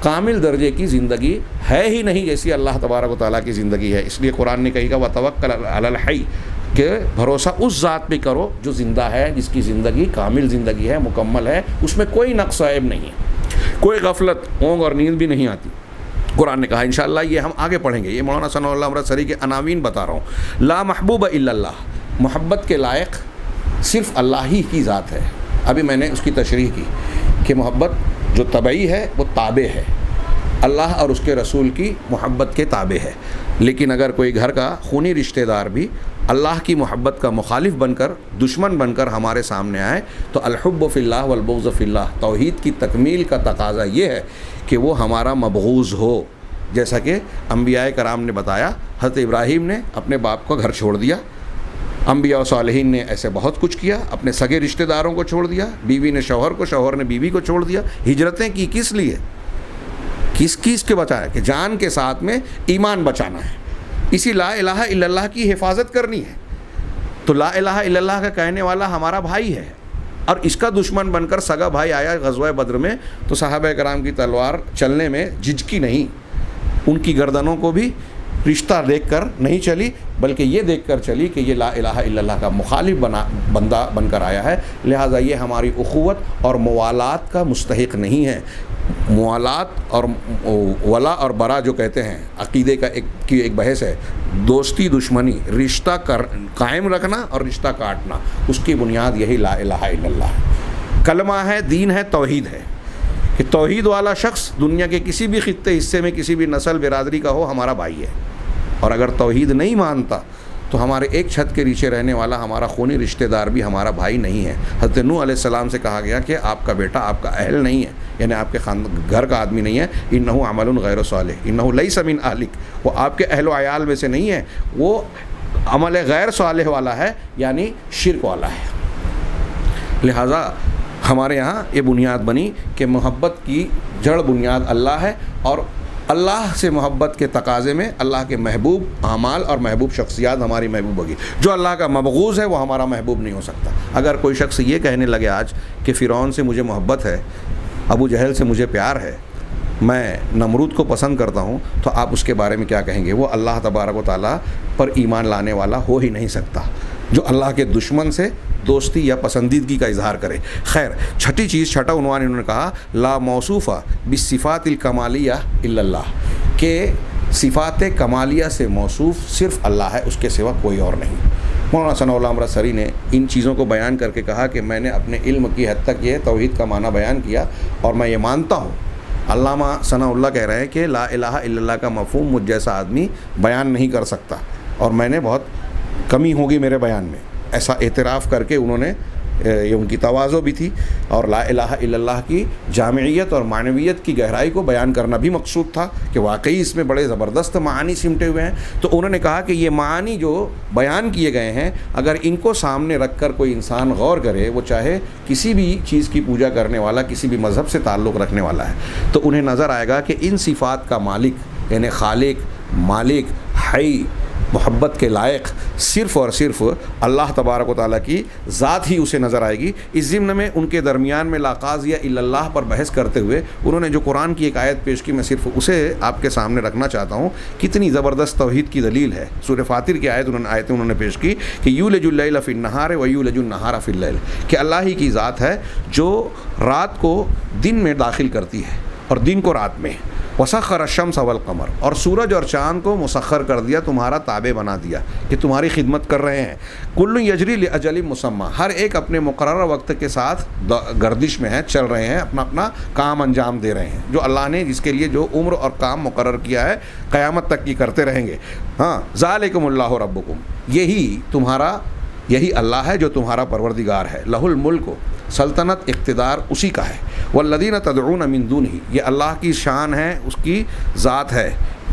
A: کامل درجے کی زندگی ہے ہی نہیں جیسی اللہ تبارک و تعالیٰ کی زندگی ہے۔ اس لیے قرآن نے کہی کہ وتوکل علی الحی، کہ بھروسہ اس ذات پہ کرو جو زندہ ہے، جس کی زندگی کامل زندگی ہے، مکمل ہے، اس میں کوئی نقص عیب نہیں ہے، کوئی غفلت، اونگ اور نیند بھی نہیں آتی۔ قرآن نے کہا، انشاءاللہ یہ ہم آگے پڑھیں گے، یہ مولانا ثناء اللہ امرتسری کے عناوین بتا رہا ہوں۔ لا محبوب الا اللہ، محبت کے لائق صرف اللہ ہی کی ذات ہے۔ ابھی میں نے اس کی تشریح کی کہ محبت جو طبعی ہے وہ تابع ہے، اللہ اور اس کے رسول کی محبت کے تابع ہے. لیکن اگر کوئی گھر کا خونی رشتہ دار بھی اللہ کی محبت کا مخالف بن کر، دشمن بن کر ہمارے سامنے آئے تو الحب فی اللہ والبغض فی اللہ، توحید کی تکمیل کا تقاضا یہ ہے کہ وہ ہمارا مبغوض ہو. جیسا کہ انبیاء کرام نے بتایا، حضرت ابراہیم نے اپنے باپ کا گھر چھوڑ دیا، انبیاء و صالحین نے ایسے بہت کچھ کیا، اپنے سگے رشتہ داروں کو چھوڑ دیا، بیوی نے شوہر کو، شوہر نے بیوی کو چھوڑ دیا. ہجرتیں کی کس لیے؟ کس کے بچایا؟ کہ جان کے ساتھ میں ایمان بچانا ہے، اسی لا الہ الا اللہ کی حفاظت کرنی ہے. تو لا الہ الا اللہ کا کہنے والا ہمارا بھائی ہے، اور اس کا دشمن بن کر سگا بھائی آیا غزوہ بدر میں تو صحابہ کرام کی تلوار چلنے میں جھجکی نہیں، ان کی گردنوں کو بھی رشتہ دیکھ کر نہیں چلی، بلکہ یہ دیکھ کر چلی کہ یہ لا الہ الا اللہ کا مخالف بندہ بن کر آیا ہے، لہٰذا یہ ہماری اخوت اور موالات کا مستحق نہیں ہے. موالات اور ولا اور برا جو کہتے ہیں، عقیدے کا ایک بحث ہے. دوستی دشمنی، رشتہ قائم رکھنا اور رشتہ کاٹنا، اس کی بنیاد یہی لا الہ الا اللہ ہے. کلمہ ہے، دین ہے، توحید ہے، کہ توحید والا شخص دنیا کے کسی بھی خطے حصے میں کسی بھی نسل برادری کا ہو ہمارا بھائی ہے. اور اگر توحید نہیں مانتا تو ہمارے ایک چھت کے نیچے رہنے والا ہمارا خونی رشتہ دار بھی ہمارا بھائی نہیں ہے. حضرت نوح علیہ السلام سے کہا گیا کہ آپ کا بیٹا آپ کا اہل نہیں ہے، یعنی آپ کے گھر کا آدمی نہیں ہے. انہ عمل غیر صالح انہ لیس من اہلک، وہ آپ کے اہل و عیال میں سے نہیں ہے، وہ عمل غیر صالح والا ہے، یعنی شرک والا ہے. لہٰذا ہمارے یہاں یہ بنیاد بنی کہ محبت کی جڑ بنیاد اللہ ہے، اور اللہ سے محبت کے تقاضے میں اللہ کے محبوب اعمال اور محبوب شخصیات ہماری محبوب ہوگی. جو اللہ کا مبغوض ہے وہ ہمارا محبوب نہیں ہو سکتا. اگر کوئی شخص یہ کہنے لگے آج کہ فرعون سے مجھے محبت ہے، ابو جہل سے مجھے پیار ہے، میں نمرود کو پسند کرتا ہوں، تو آپ اس کے بارے میں کیا کہیں گے؟ وہ اللہ تبارک و تعالیٰ پر ایمان لانے والا ہو ہی نہیں سکتا جو اللہ کے دشمن سے دوستی یا پسندیدگی کا اظہار کرے. خیر، چھٹی چیز، چھٹا عنوان انہوں نے کہا لا موصوفہ بالصفات الکمالیہ الا اللہ، کہ صفات کمالیہ سے موصوف صرف اللہ ہے، اس کے سوا کوئی اور نہیں. مولانا ثناء اللہ امرتسری نے ان چیزوں کو بیان کر کے کہا کہ میں نے اپنے علم کی حد تک یہ توحید کا معنی بیان کیا، اور میں یہ مانتا ہوں. علامہ ثناء اللہ کہہ رہے ہیں کہ لا الہ الا اللہ کا مفہوم مجھ جیسا آدمی بیان نہیں کر سکتا، اور میں نے بہت کمی ہوگی میرے بیان میں، ایسا اعتراف کر کے انہوں نے، یہ ان کی تواضع بھی تھی، اور لا الہ الا اللہ کی جامعیت اور معنویت کی گہرائی کو بیان کرنا بھی مقصود تھا کہ واقعی اس میں بڑے زبردست معانی سمٹے ہوئے ہیں. تو انہوں نے کہا کہ یہ معانی جو بیان کیے گئے ہیں، اگر ان کو سامنے رکھ کر کوئی انسان غور کرے، وہ چاہے کسی بھی چیز کی پوجا کرنے والا، کسی بھی مذہب سے تعلق رکھنے والا ہے، تو انہیں نظر آئے گا کہ ان صفات کا مالک، یعنی خالق، مالک، حی، محبت کے لائق صرف اور صرف اللہ تبارک و تعالیٰ کی ذات ہی اسے نظر آئے گی. اس ضمن میں ان کے درمیان میں لا قاضی الا اللہ پر بحث کرتے ہوئے انہوں نے جو قرآن کی ایک آیت پیش کی، میں صرف اسے آپ کے سامنے رکھنا چاہتا ہوں. کتنی زبردست توحید کی دلیل ہے. سورہ فاطر کی آیتیں انہوں نے پیش کی کہ یولج اللیل فی النہار و یولج النہار فی اللیل، کہ اللہ ہی کی ذات ہے جو رات کو دن میں داخل کرتی ہے اور دن کو رات میں. وسخر الشمس والقمر، اور سورج اور چاند کو مسخر کر دیا، تمہارا تابع بنا دیا کہ تمہاری خدمت کر رہے ہیں. کل یجری لاجل مسمى، ہر ایک اپنے مقررہ وقت کے ساتھ گردش میں ہے، چل رہے ہیں، اپنا اپنا کام انجام دے رہے ہیں. جو اللہ نے جس کے لیے جو عمر اور کام مقرر کیا ہے قیامت تک کی کرتے رہیں گے. ہاں، ذالکم اللہ ربکم، یہی اللہ ہے جو تمہارا پروردگار ہے. لہ الملک، سلطنت اقتدار اسی کا ہے. والذین تدعون من دونہ، یہ اللہ کی شان ہے، اس کی ذات ہے.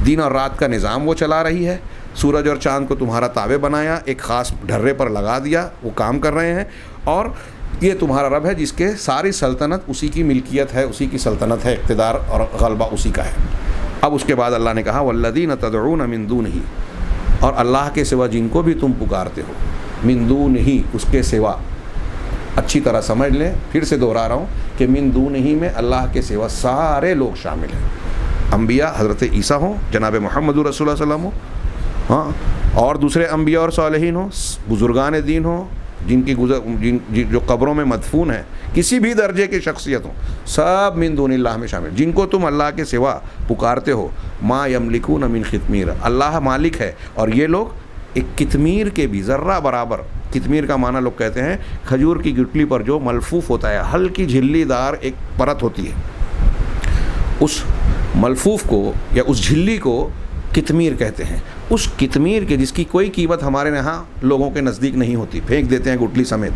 A: دن اور رات کا نظام وہ چلا رہی ہے. سورج اور چاند کو تمہارا تابع بنایا، ایک خاص ڈھرے پر لگا دیا، وہ کام کر رہے ہیں. اور یہ تمہارا رب ہے جس کے ساری سلطنت اسی کی ملکیت ہے، اسی کی سلطنت ہے، اقتدار اور غلبہ اسی کا ہے. اب اس کے بعد اللہ نے کہا والذین تدعون من دونہ، اور اللہ کے سوا جن کو بھی تم پکارتے ہو، من دونہ، اس کے سوا. اچھی طرح سمجھ لیں، پھر سے دوہرا رہا ہوں کہ من دونہ میں اللہ کے سوا سارے لوگ شامل ہیں. انبیاء حضرت عیسیٰ ہوں، جناب محمد رسول اللہ صلی اللہ علیہ وسلم ہوں، ہاں، اور دوسرے انبیاء اور صالحین ہوں، بزرگان دین ہوں، جن کی جو قبروں میں مدفون ہیں، کسی بھی درجے کی شخصیت ہوں، سب من دون اللہ میں شامل. جن کو تم اللہ کے سوا پکارتے ہو، ما یملکون من خطمیر، اللہ مالک ہے، اور یہ لوگ ایک کتمیر کے بھی ذرہ برابر. کتمیر کا معنی لوگ کہتے ہیں کھجور کی گٹلی پر جو ملفوف ہوتا ہے، ہلکی جھلی دار ایک پرت ہوتی ہے، اس ملفوف کو یا اس جھلی کو کتمیر کہتے ہیں. اس کتمیر کے جس کی کوئی قیمت ہمارے یہاں لوگوں کے نزدیک نہیں ہوتی, پھینک دیتے ہیں گٹلی سمیت.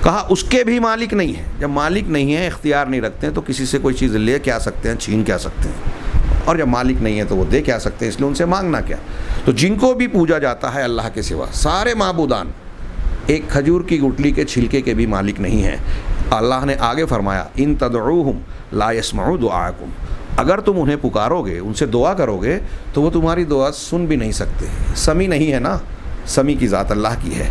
A: کہا اس کے بھی مالک نہیں ہے. جب مالک نہیں ہے, اختیار نہیں رکھتے ہیں, تو کسی سے کوئی چیز لے کیا سکتے ہیں, چھین کیا سکتے ہیں, اور جب مالک نہیں ہے تو وہ دے کیا سکتے ہیں, اس لیے ان سے مانگنا کیا. تو جن کو بھی پوجا جاتا ہے اللہ کے سوا, سارے معبودان ایک کھجور کی گٹلی کے چھلکے کے بھی مالک نہیں ہیں. اللہ نے آگے فرمایا ان تدعوہم لا یسمعوا دعاءکم, اگر تم انہیں پکارو گے, ان سے دعا کرو گے, تو وہ تمہاری دعا سن بھی نہیں سکتے. سمیع نہیں ہے نا, سمیع کی ذات اللہ کی ہے.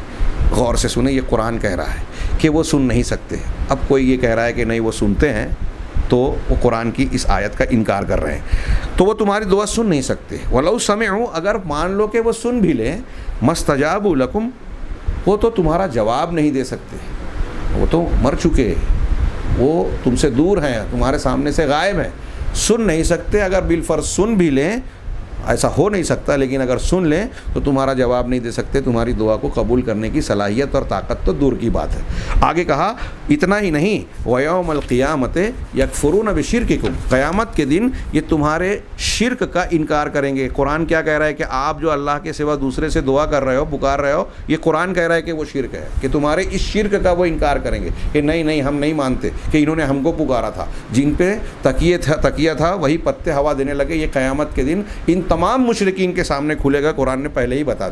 A: غور سے سنیں, یہ قرآن کہہ رہا ہے کہ وہ سن نہیں سکتے. اب کوئی یہ کہہ رہا ہے کہ نہیں وہ سنتے ہیں, تو وہ قرآن کی اس آیت کا انکار کر رہے ہیں. تو وہ تمہاری دعا سن نہیں سکتے. وَلَوْ سَمِعُوا, اگر مان لو کہ وہ سن بھی لیں, مَسْتَجَابُوا لَكُمْ, وہ تو تمہارا جواب نہیں دے سکتے. وہ تو مر چکے, وہ تم سے دور ہیں, تمہارے سامنے سے غائب ہیں, سن نہیں سکتے. اگر بالفرض سن بھی لیں, ایسا ہو نہیں سکتا, لیکن اگر سن لیں تو تمہارا جواب نہیں دے سکتے, تمہاری دعا کو قبول کرنے کی صلاحیت اور طاقت تو دور کی بات ہے. آگے کہا اتنا ہی نہیں, وَيَوْمَ الْقِيَامَةِ يَكْفُرُونَ بِشِرْكِكُمْ, قیامت کے دن یہ تمہارے شرک کا انکار کریں گے. قرآن کیا کہہ رہا ہے کہ آپ جو اللہ کے سوا دوسرے سے دعا کر رہے ہو, پکار رہے ہو, یہ قرآن کہہ رہا ہے کہ وہ شرک ہے, کہ تمہارے اس شرک کا وہ انکار کریں گے کہ نہیں ہم نہیں مانتے کہ انہوں نے ہم کو پکارا تھا. جن پہ تکیہ تھا وہی پتے ہوا دینے لگے. یہ قیامت کے دن ان تمام مشرکین کے سامنے کھلے گا. قرآن نے پہلے ہی بتا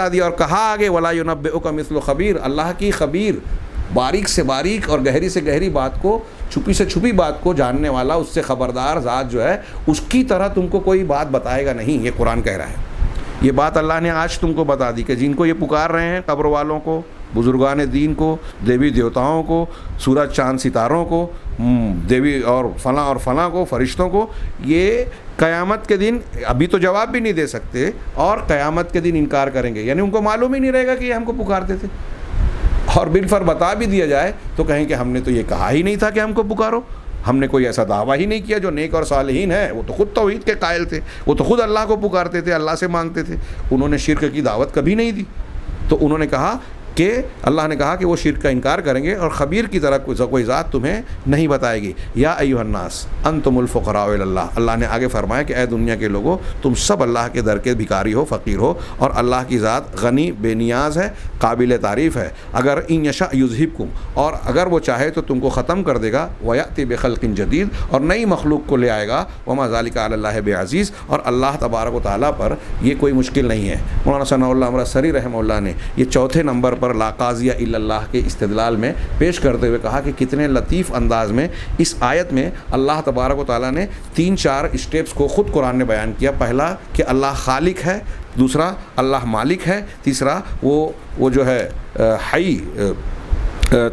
A: دیا, اور کہا آگے وَلَا يُنَبِّئُكَ مِثْلُ خَبِيرٍ, اللہ کی خبیر, باریک سے باریک اور گہری سے گہری بات کو, چھپی سے چھپی بات کو جاننے والا, اس سے خبردار ذات جو ہے, اس کی طرح تم کو کوئی بات بتائے گا نہیں. یہ قرآن کہہ رہا ہے. یہ بات اللہ نے آج تم کو بتا دی کہ جن کو یہ پکار رہے ہیں, قبر والوں کو, بزرگان دین کو, دیوی دیوتاؤں کو, سورج چاند ستاروں کو, دیوی اور فلاں کو, فرشتوں کو, یہ قیامت کے دن ابھی تو جواب بھی نہیں دے سکتے, اور قیامت کے دن انکار کریں گے. یعنی ان کو معلوم ہی نہیں رہے گا کہ یہ ہم کو پکارتے تھے, اور بالفر بتا بھی دیا جائے تو کہیں کہ ہم نے تو یہ کہا ہی نہیں تھا کہ ہم کو پکارو, ہم نے کوئی ایسا دعویٰ ہی نہیں کیا. جو نیک اور صالحین ہیں وہ تو خود توحید کے قائل تھے, وہ تو خود اللہ کو پکارتے تھے, اللہ سے مانگتے تھے, انہوں نے شرک کی دعوت کبھی نہیں دی. تو انہوں نے کہا کہ اللہ نے کہا کہ وہ شرک کا انکار کریں گے, اور خبیر کی طرح کوئی ذات تمہیں نہیں بتائے گی. یا ایھا الناس انتم الفقراء الی اللہ, اللہ نے آگے فرمایا کہ اے دنیا کے لوگوں, تم سب اللہ کے در کے بھکاری ہو, فقیر ہو, اور اللہ کی ذات غنی بے نیاز ہے, قابل تعریف ہے. اگر ان یشاء یذھبکم, اور اگر وہ چاہے تو تم کو ختم کر دے گا, ویأتی بخلق جدید, اور نئی مخلوق کو لے آئے گا. وما ذلک علی اللہ بعزیز, اور اللہ تبارک و تعالیٰ پر یہ کوئی مشکل نہیں ہے. مولانا ثناء اللہ امرتسری رحمہ اللہ نے یہ چوتھے نمبر پر لا قاضیہ الا اللہ کے استدلال میں پیش کرتے ہوئے کہا کہ کتنے لطیف انداز میں اس آیت میں اللہ تبارک و تعالیٰ نے 3-4 اسٹیپس کو خود قرآن نے بیان کیا. پہلا کہ اللہ خالق ہے, دوسرا اللہ مالک ہے, تیسرا وہ جو ہے حی,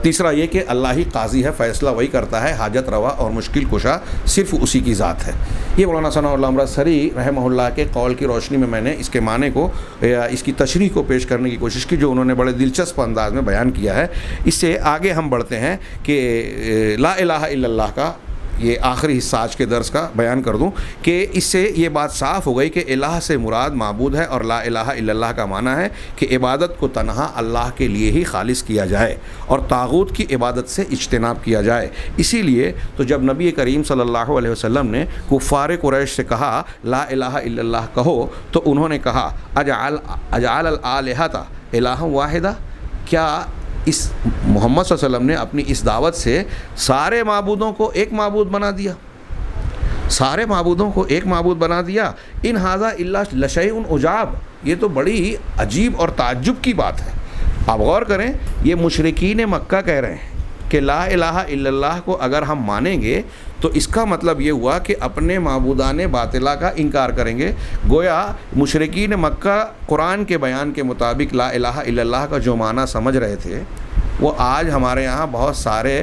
A: تیسرا یہ کہ اللہ ہی قاضی ہے, فیصلہ وہی کرتا ہے, حاجت روا اور مشکل کشا صرف اسی کی ذات ہے. یہ مولانا ثناء اللہ امرتسری رحمہ اللہ کے قول کی روشنی میں نے اس کے معنی کو یا اس کی تشریح کو پیش کرنے کی کوشش کی, جو انہوں نے بڑے دلچسپ انداز میں بیان کیا ہے. اس سے آگے ہم بڑھتے ہیں کہ لا الہ الا اللہ کا یہ آخری حصہ آج کے درس کا بیان کر دوں کہ اس سے یہ بات صاف ہو گئی کہ الہ سے مراد معبود ہے, اور لا الہ الا اللہ کا معنی ہے کہ عبادت کو تنہا اللہ کے لیے ہی خالص کیا جائے, اور طاغوت کی عبادت سے اجتناب کیا جائے. اسی لیے تو جب نبی کریم صلی اللہ علیہ وسلم نے کفار قریش سے کہا لا الہ الا اللہ کہو, تو انہوں نے کہا اجعل الآلہۃ الہا واحدہ, کیا اس محمد صلی اللہ علیہ وسلم نے اپنی اس دعوت سے سارے معبودوں کو ایک معبود بنا دیا, سارے معبودوں کو ایک معبود بنا دیا. ان ھذا الا لشیء عجاب, یہ تو بڑی عجیب اور تعجب کی بات ہے. آپ غور کریں, یہ مشرکین مکہ کہہ رہے ہیں کہ لا الہ الا اللہ کو اگر ہم مانیں گے تو اس کا مطلب یہ ہوا کہ اپنے معبودان باطلہ کا انکار کریں گے. گویا مشرکین مکہ قرآن کے بیان کے مطابق لا الہ الا اللہ کا جو معنی سمجھ رہے تھے, وہ آج ہمارے یہاں بہت سارے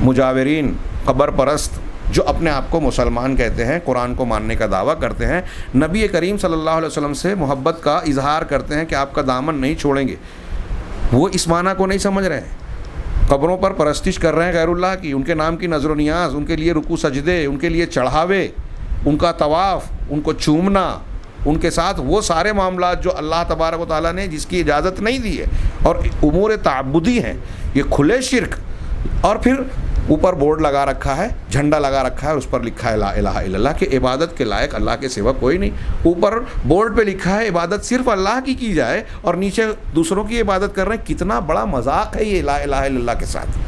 A: مجاورین, قبر پرست جو اپنے آپ کو مسلمان کہتے ہیں, قرآن کو ماننے کا دعویٰ کرتے ہیں, نبی کریم صلی اللہ علیہ وسلم سے محبت کا اظہار کرتے ہیں کہ آپ کا دامن نہیں چھوڑیں گے, وہ اس معنی کو نہیں سمجھ رہے ہیں. قبروں پر پرستش کر رہے ہیں غیر اللہ کی, ان کے نام کی نظر و نیاز, ان کے لیے رکوع سجدے, ان کے لیے چڑھاوے, ان کا طواف, ان کو چومنا, ان کے ساتھ وہ سارے معاملات جو اللہ تبارک و تعالیٰ نے جس کی اجازت نہیں دی ہے, اور امور تعبدی ہیں, یہ کھلے شرک. اور پھر اوپر بورڈ لگا رکھا ہے, جھنڈا لگا رکھا ہے, اس پر لکھا ہے لا الہ الا اللہ, کہ عبادت کے لائق اللہ کے سوا کوئی نہیں. اوپر بورڈ پہ لکھا ہے عبادت صرف اللہ کی جائے, اور نیچے دوسروں کی عبادت کر رہے ہیں. کتنا بڑا مذاق ہے یہ لا الہ الا اللہ کے ساتھ,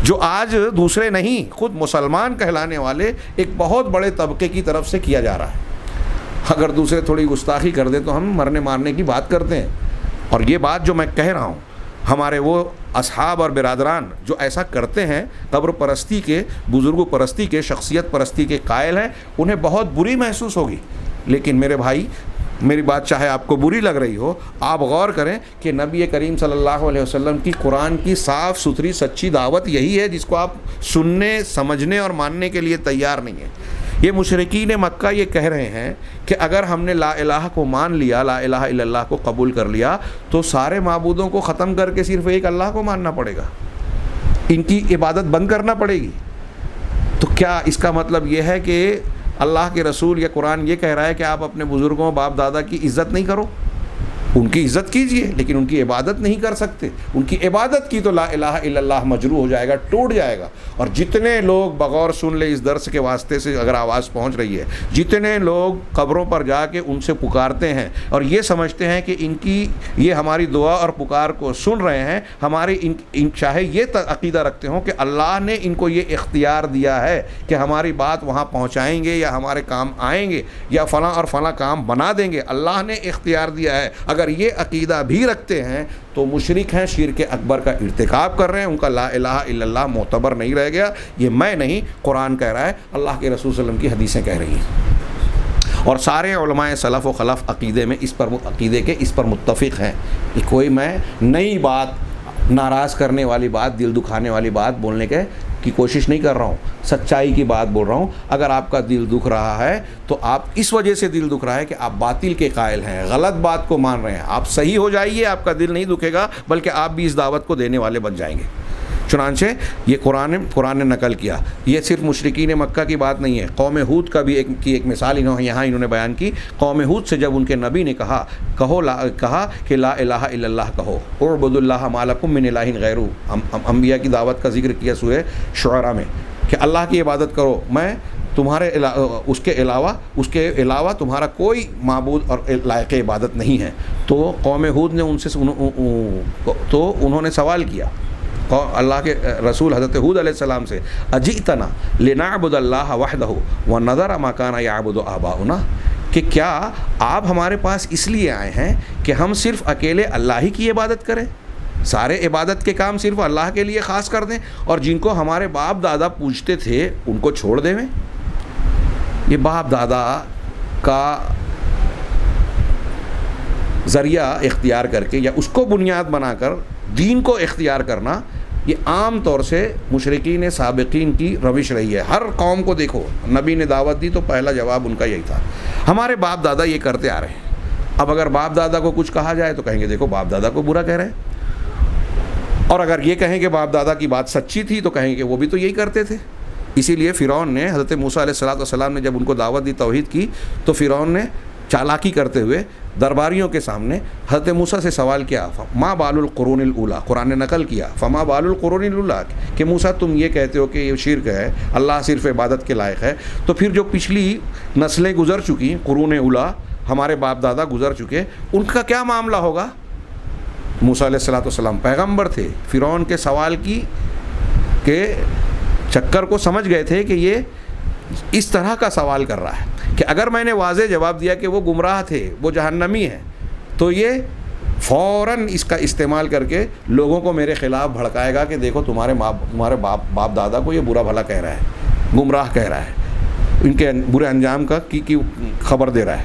A: جو آج دوسرے نہیں خود مسلمان کہلانے والے ایک بہت بڑے طبقے کی طرف سے کیا جا رہا ہے. اگر دوسرے تھوڑی گستاخی کر دیں تو ہم مرنے مارنے کی بات کرتے ہیں. اور یہ بات جو میں کہہ رہا ہوں, ہمارے وہ اصحاب اور برادران جو ایسا کرتے ہیں, قبر پرستی کے, بزرگ پرستی کے, شخصیت پرستی کے قائل ہیں, انہیں بہت بری محسوس ہوگی. لیکن میرے بھائی, میری بات چاہے آپ کو بری لگ رہی ہو, آپ غور کریں کہ نبی کریم صلی اللہ علیہ وسلم کی قرآن کی صاف ستھری سچی دعوت یہی ہے جس کو آپ سننے, سمجھنے اور ماننے کے لیے تیار نہیں ہیں. یہ مشرکین مکہ یہ کہہ رہے ہیں کہ اگر ہم نے لا الہ کو مان لیا, لا الہ الا اللہ کو قبول کر لیا, تو سارے معبودوں کو ختم کر کے صرف ایک اللہ کو ماننا پڑے گا, ان کی عبادت بند کرنا پڑے گی. تو کیا اس کا مطلب یہ ہے کہ اللہ کے رسول یا قرآن یہ کہہ رہا ہے کہ آپ اپنے بزرگوں, باپ دادا کی عزت نہیں کرو؟ ان کی عزت کیجئے لیکن ان کی عبادت نہیں کر سکتے. ان کی عبادت کی تو لا الہ الا اللہ مجروح ہو جائے گا, ٹوٹ جائے گا. اور جتنے لوگ بغور سن لے اس درس کے واسطے سے اگر آواز پہنچ رہی ہے, جتنے لوگ قبروں پر جا کے ان سے پکارتے ہیں اور یہ سمجھتے ہیں کہ ان کی یہ ہماری دعا اور پکار کو سن رہے ہیں, ہماری ان چاہے یہ عقیدہ رکھتے ہوں کہ اللہ نے ان کو یہ اختیار دیا ہے کہ ہماری بات وہاں پہنچائیں گے یا ہمارے کام آئیں گے یا فلاں اور فلاں کام بنا دیں گے, اللہ نے اختیار دیا ہے, اگر یہ عقیدہ بھی رکھتے ہیں تو مشرک ہیں, شرک اکبر کا ارتکاب کر رہے ہیں. ان کا لا الہ الا اللہ معتبر نہیں رہ گیا. یہ میں نہیں, قرآن کہہ رہا ہے, اللہ کے رسول صلی اللہ علیہ وسلم کی حدیثیں کہہ رہی ہیں. اور سارے علماء سلف و خلف عقیدے میں عقیدے کے اس پر متفق ہیں. یہ کوئی میں نئی بات, ناراض کرنے والی بات, دل دکھانے والی بات بولنے کی کوشش نہیں کر رہا ہوں, سچائی کی بات بول رہا ہوں. اگر آپ کا دل دکھ رہا ہے تو آپ اس وجہ سے دل دکھ رہا ہے کہ آپ باطل کے قائل ہیں, غلط بات کو مان رہے ہیں. آپ صحیح ہو جائیے, آپ کا دل نہیں دکھے گا, بلکہ آپ بھی اس دعوت کو دینے والے بن جائیں گے. چنانچہ یہ قرآن نے نقل کیا. یہ صرف مشرکین مکہ کی بات نہیں ہے, قوم ہود کا بھی ایک مثال انہوں نے بیان کی. قوم ہود سے جب ان کے نبی نے کہا کہ لا الہ الا اللہ کہو, اعبدوا اللہ ما لکم من الہ غیرہ, انبیاء کی دعوت کا ذکر کیا سورہ شعراء میں کہ اللہ کی عبادت کرو, میں تمہارے اس کے علاوہ تمہارا کوئی معبود اور لائق عبادت نہیں ہے. تو قوم ہود نے انہوں نے سوال کیا اللہ کے رسول حضرت ہود علیہ السلام سے, اجئتنا لنعبد اللہ وحدہ ونذر ما کان یعبد آباؤنا, کہ کیا آپ ہمارے پاس اس لیے آئے ہیں کہ ہم صرف اکیلے اللہ ہی کی عبادت کریں, سارے عبادت کے کام صرف اللہ کے لیے خاص کر دیں, اور جن کو ہمارے باپ دادا پوجتے تھے ان کو چھوڑ دیں. یہ باپ دادا کا ذریعہ اختیار کر کے یا اس کو بنیاد بنا کر دین کو اختیار کرنا, یہ عام طور سے مشرکین سابقین کی روش رہی ہے. ہر قوم کو دیکھو, نبی نے دعوت دی تو پہلا جواب ان کا یہی تھا, ہمارے باپ دادا یہ کرتے آ رہے ہیں. اب اگر باپ دادا کو کچھ کہا جائے تو کہیں گے دیکھو باپ دادا کو برا کہہ رہے ہیں, اور اگر یہ کہیں کہ باپ دادا کی بات سچی تھی تو کہیں گے وہ بھی تو یہی کرتے تھے. اسی لیے فرعون نے, حضرت موسیٰ علیہ السلام نے جب ان کو دعوت دی توحید کی, تو فرعون نے چالاکی کرتے ہوئے درباریوں کے سامنے حضرت موسیٰ سے سوال کیا, ما بال القرون الاولیٰ, قرآن نے نقل کیا, فما بال القرون الاولیٰ, کہ موسیٰ تم یہ کہتے ہو کہ یہ شرک ہے, اللہ صرف عبادت کے لائق ہے, تو پھر جو پچھلی نسلیں گزر چکی, قرون اولیٰ, ہمارے باپ دادا گزر چکے, ان کا کیا معاملہ ہوگا؟ موسیٰ علیہ السلام پیغمبر تھے, فرعون کے سوال کے چکر کو سمجھ گئے تھے کہ یہ اس طرح کا سوال کر رہا ہے کہ اگر میں نے واضح جواب دیا کہ وہ گمراہ تھے, وہ جہنمی ہیں, تو یہ فوراً اس کا استعمال کر کے لوگوں کو میرے خلاف بھڑکائے گا کہ دیکھو تمہارے باپ دادا کو یہ برا بھلا کہہ رہا ہے, گمراہ کہہ رہا ہے, ان کے برے انجام کی خبر دے رہا ہے.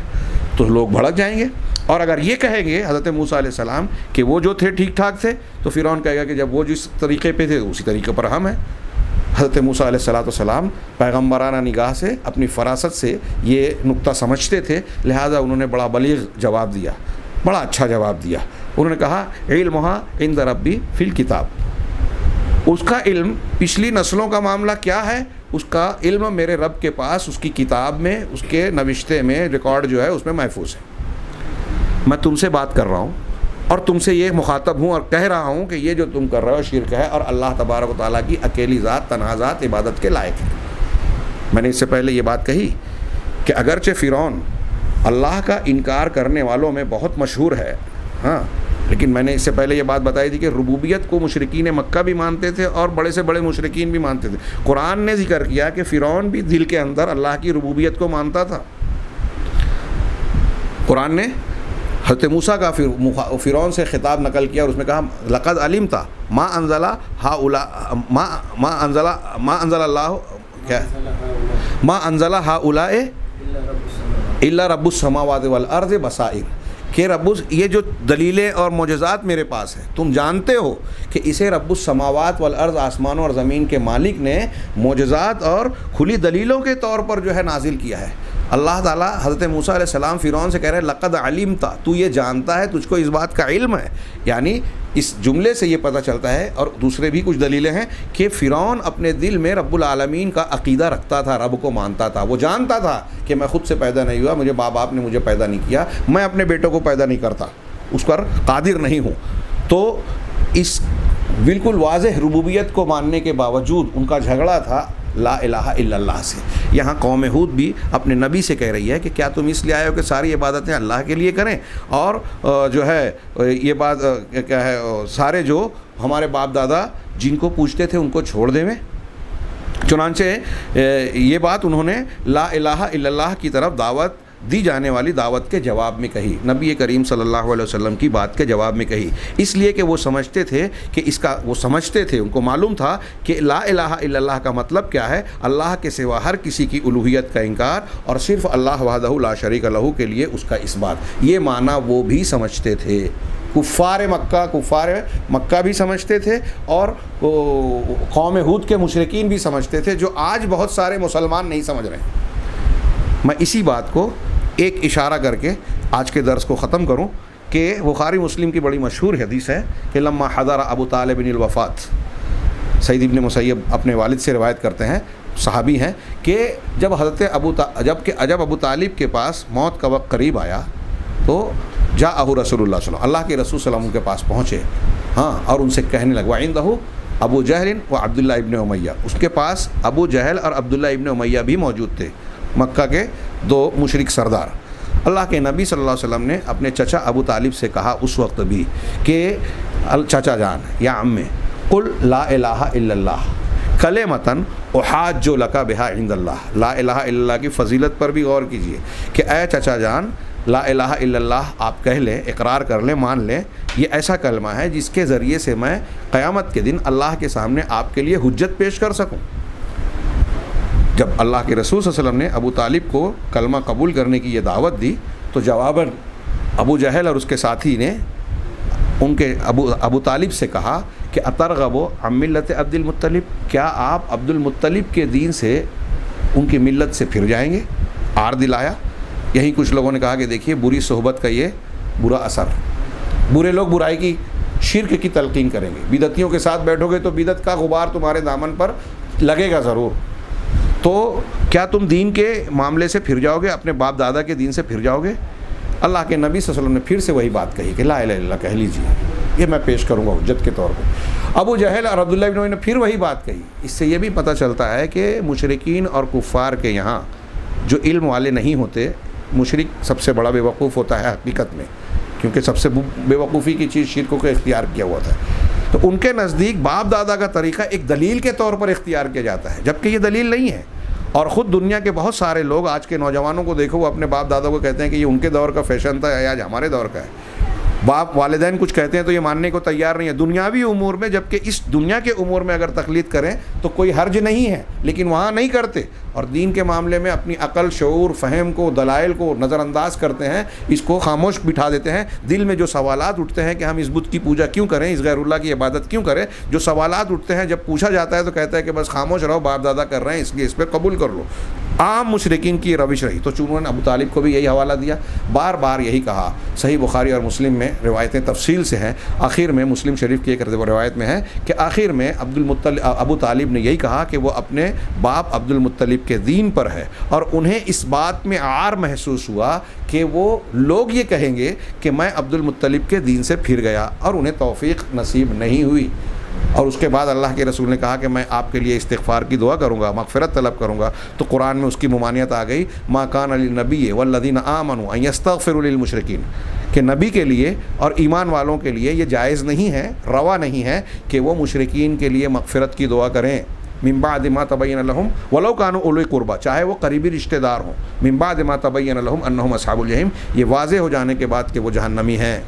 A: تو لوگ بھڑک جائیں گے. اور اگر یہ کہیں گے حضرت موسیٰ علیہ السلام کہ وہ جو تھے ٹھیک ٹھاک تھے, تو فرعون کہے گا کہ جب وہ جس طریقے پہ تھے اسی طریقے پر ہم ہیں. حضرت موسیٰ علیہ السلام پیغمبرانہ نگاہ سے, اپنی فراست سے یہ نقطہ سمجھتے تھے, لہٰذا انہوں نے بڑا بلیغ جواب دیا, بڑا اچھا جواب دیا. انہوں نے کہا علمھا عند ربی فی الکتاب, اس کا علم پچھلی نسلوں کا معاملہ کیا ہے, اس کا علم میرے رب کے پاس, اس کی کتاب میں, اس کے نوشتے میں, ریکارڈ جو ہے اس میں محفوظ ہے. میں تم سے بات کر رہا ہوں, اور تم سے یہ مخاطب ہوں اور کہہ رہا ہوں کہ یہ جو تم کر رہے ہو شرک ہے اور اللہ تبارک و تعالیٰ کی اکیلی ذات تنہا ذات عبادت کے لائق ہے۔ میں نے اس سے پہلے یہ بات کہی کہ اگرچہ فرعون اللہ کا انکار کرنے والوں میں بہت مشہور ہے، ہاں، لیکن میں نے اس سے پہلے یہ بات بتائی تھی کہ ربوبیت کو مشرکین مکہ بھی مانتے تھے اور بڑے سے بڑے مشرکین بھی مانتے تھے۔ قرآن نے ذکر کیا کہ فرعون بھی دل کے اندر اللہ کی ربوبیت کو مانتا تھا۔ قرآن نے حضرت موسیٰ کا فرعون سے خطاب نقل کیا اور اس میں کہا لقد علمت ما انزل اللہ کیا ما انزل ہؤلاء الا رب السماوات والارض بصائر، کہ یہ جو دلیلیں اور معجزات میرے پاس ہیں، تم جانتے ہو کہ اسے رب السماوات والارض، آسمانوں اور زمین کے مالک نے معجزات اور کھلی دلیلوں کے طور پر جو ہے نازل کیا ہے۔ اللہ تعالیٰ حضرت موسیٰ علیہ السلام فرعون سے کہہ رہے ہیں لقد علمت، تو یہ جانتا ہے، تجھ کو اس بات کا علم ہے۔ یعنی اس جملے سے یہ پتہ چلتا ہے، اور دوسرے بھی کچھ دلیلیں ہیں، کہ فرعون اپنے دل میں رب العالمین کا عقیدہ رکھتا تھا، رب کو مانتا تھا۔ وہ جانتا تھا کہ میں خود سے پیدا نہیں ہوا، مجھے ماں باپ نے مجھے پیدا نہیں کیا، میں اپنے بیٹوں کو پیدا نہیں کرتا، اس پر قادر نہیں ہوں۔ تو اس بالکل واضح ربوبیت کو ماننے کے باوجود ان کا جھگڑا تھا لا الہ الا اللہ سے۔ یہاں قوم ہود بھی اپنے نبی سے کہہ رہی ہے کہ کیا تم اس لیے آئے ہو کہ ساری عبادتیں اللہ کے لیے کریں، اور جو ہے یہ بات کیا ہے، سارے جو ہمارے باپ دادا جن کو پوچھتے تھے ان کو چھوڑ دیں میں۔ چنانچہ یہ بات انہوں نے لا الہ الا اللہ کی طرف دعوت دی جانے والی دعوت کے جواب میں کہی، نبی کریم صلی اللہ علیہ وسلم کی بات کے جواب میں کہی، اس لیے کہ وہ سمجھتے تھے کہ ان کو معلوم تھا کہ لا الہ الا اللہ کا مطلب کیا ہے، اللہ کے سوا ہر کسی کی الوہیت کا انکار اور صرف اللہ وحدہ لا شریک لہ کے لیے اس کا اثبات۔ یہ معنی وہ بھی سمجھتے تھے، کفار مکہ بھی سمجھتے تھے اور قوم ہود کے مشرکین بھی سمجھتے تھے، جو آج بہت سارے مسلمان نہیں سمجھ رہے ہیں۔ میں اسی بات کو ایک اشارہ کر کے آج کے درس کو ختم کروں کہ بخاری مسلم کی بڑی مشہور حدیث ہے کہ لما حضر ابو طالب الوفات، سعید ابن مسیب اپنے والد سے روایت کرتے ہیں، صحابی ہیں، کہ جب ابو طالب کے پاس موت کا وقت قریب آیا تو جاءہ رسول اللہ صلی اللہ کے رسول صلی اللہ علیہ وسلم کے پاس پہنچے، ہاں، اور ان سے کہنے لگا وعندہ ابو جہل و عبداللہ ابن امیہ، اس کے پاس ابو جہل اور عبداللہ ابن امیہ بھی موجود تھے، مکہ کے دو مشرک سردار۔ اللہ کے نبی صلی اللہ علیہ وسلم نے اپنے چچا ابو طالب سے کہا اس وقت بھی کہ چچا جان یا عمّ قل لا الہ الا اللہ کلمۃ احاج لک بہا عند اللہ، لا الہ الا اللہ کی فضیلت پر بھی غور کیجئے کہ اے چچا جان لا الہ الا اللہ آپ کہہ لیں، اقرار کر لیں، مان لیں، یہ ایسا کلمہ ہے جس کے ذریعے سے میں قیامت کے دن اللہ کے سامنے آپ کے لیے حجت پیش کر سکوں۔ جب اللہ کے رسول صلی اللہ علیہ وسلم نے ابو طالب کو کلمہ قبول کرنے کی یہ دعوت دی تو جواباً ابو جہل اور اس کے ساتھی نے ان کے ابو طالب سے کہا کہ اترغب عن ملت عبد المطلب، کیا آپ عبد المطلب کے دین سے ان کی ملت سے پھر جائیں گے؟ آر دلایا۔ یہی کچھ لوگوں نے کہا کہ دیکھیے بری صحبت کا یہ برا اثر، برے لوگ برائی کی شرک کی تلقین کریں گے، بدعتیوں کے ساتھ بیٹھو گے تو بدعت کا غبار تمہارے دامن پر لگے گا ضرور، تو کیا تم دین کے معاملے سے پھر جاؤ گے، اپنے باپ دادا کے دین سے پھر جاؤ گے؟ اللہ کے نبی صلی اللہ علیہ وسلم نے پھر سے وہی بات کہی کہ لا الہ الا اللہ کہہ لیجیے، یہ میں پیش کروں گا حجت کے طور پہ۔ ابو جہل اور عبداللہ ابن ابی نے پھر وہی بات کہی۔ اس سے یہ بھی پتہ چلتا ہے کہ مشرکین اور کفار کے یہاں جو علم والے نہیں ہوتے، مشرک سب سے بڑا بے وقوف ہوتا ہے حقیقت میں، کیونکہ سب سے بے وقوفی کی چیز شرک کو اختیار کیا ہوا تھا، تو ان کے نزدیک باپ دادا کا طریقہ ایک دلیل کے طور پر اختیار کیا جاتا ہے، جبکہ یہ دلیل نہیں ہے۔ اور خود دنیا کے بہت سارے لوگ آج کے نوجوانوں کو دیکھو، وہ اپنے باپ دادا کو کہتے ہیں کہ یہ ان کے دور کا فیشن تھا یا آج ہمارے دور کا ہے۔ باپ والدین کچھ کہتے ہیں تو یہ ماننے کو تیار نہیں ہے دنیاوی امور میں، جبکہ اس دنیا کے امور میں اگر تقلید کریں تو کوئی حرج نہیں ہے، لیکن وہاں نہیں کرتے، اور دین کے معاملے میں اپنی عقل، شعور، فہم کو، دلائل کو نظر انداز کرتے ہیں، اس کو خاموش بٹھا دیتے ہیں۔ دل میں جو سوالات اٹھتے ہیں کہ ہم اس بت کی پوجا کیوں کریں، اس غیر اللہ کی عبادت کیوں کریں، جو سوالات اٹھتے ہیں جب پوچھا جاتا ہے تو کہتا ہے کہ بس خاموش رہو، باپ دادا کر رہے ہیں اس لیے اس پہ قبول کر لو۔ عام مشرکین کی روش رہی. تو چونکہ انہوں نے ابو طالب کو بھی یہی حوالہ دیا, بار بار یہی کہا. صحیح بخاری اور مسلم میں روایتیں تفصیل سے ہیں. آخر میں مسلم شریف کی ایک روایت میں ہے کہ آخر میں ابو طالب نے یہی کہا کہ وہ اپنے باپ عبد المطلب کے دین پر ہے, اور انہیں اس بات میں عار محسوس ہوا کہ وہ لوگ یہ کہیں گے کہ میں عبد المطلب کے دین سے پھر گیا, اور انہیں توفیق نصیب نہیں ہوئی. اور اس کے بعد اللہ کے رسول نے کہا کہ میں آپ کے لیے استغفار کی دعا کروں گا, مغفرت طلب کروں گا. تو قرآن میں اس کی ممانعت آ گئی, ما کان للنبی والذین آمنوا ان یستغفروا للمشرکین, کہ نبی کے لیے اور ایمان والوں کے لیے یہ جائز نہیں ہے, روا نہیں ہے کہ وہ مشرکین کے لیے مغفرت کی دعا کریں. من بعد ما تبین لهم ولو كانوا اولی قربا, چاہے وہ قریبی رشتہ دار ہوں. من بعد ما تبین لهم انهم اصحاب الجحیم, یہ واضح ہو جانے کے بعد کہ وہ جہنمی ہیں.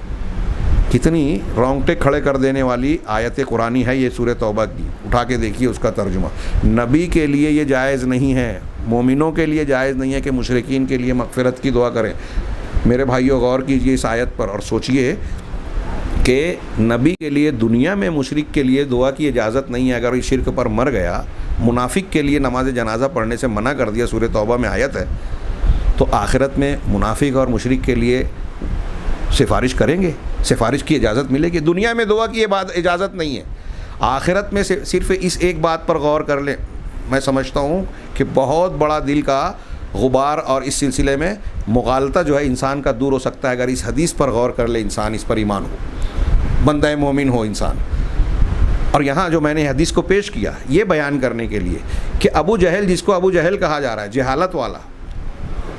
A: کتنی رونگٹے کھڑے کر دینے والی آیت قرآنی ہے یہ سورہ توبہ کی. اٹھا کے دیکھیے اس کا ترجمہ. نبی کے لیے یہ جائز نہیں ہے, مومنوں کے لیے جائز نہیں ہے کہ مشرکین کے لیے مغفرت کی دعا کریں. میرے بھائیوں غور کیجئے اس آیت پر اور سوچئے کہ نبی کے لیے دنیا میں مشرک کے لیے دعا کی اجازت نہیں ہے. اگر یہ شرک پر مر گیا, منافق کے لیے نماز جنازہ پڑھنے سے منع کر دیا, سورہ توبہ میں آیت ہے, تو آخرت میں منافق اور مشرک کے لیے سفارش کریں گے, سفارش کی اجازت ملے گی. دنیا میں دعا کی یہ بات اجازت نہیں ہے. آخرت میں صرف اس ایک بات پر غور کر لیں. میں سمجھتا ہوں کہ بہت بڑا دل کا غبار اور اس سلسلے میں مغالطہ جو ہے انسان کا دور ہو سکتا ہے اگر اس حدیث پر غور کر لے انسان, اس پر ایمان ہو, بندہ مومن ہو انسان. اور یہاں جو میں نے حدیث کو پیش کیا یہ بیان کرنے کے لیے کہ ابو جہل, جس کو ابو جہل کہا جا رہا ہے, جہالت والا,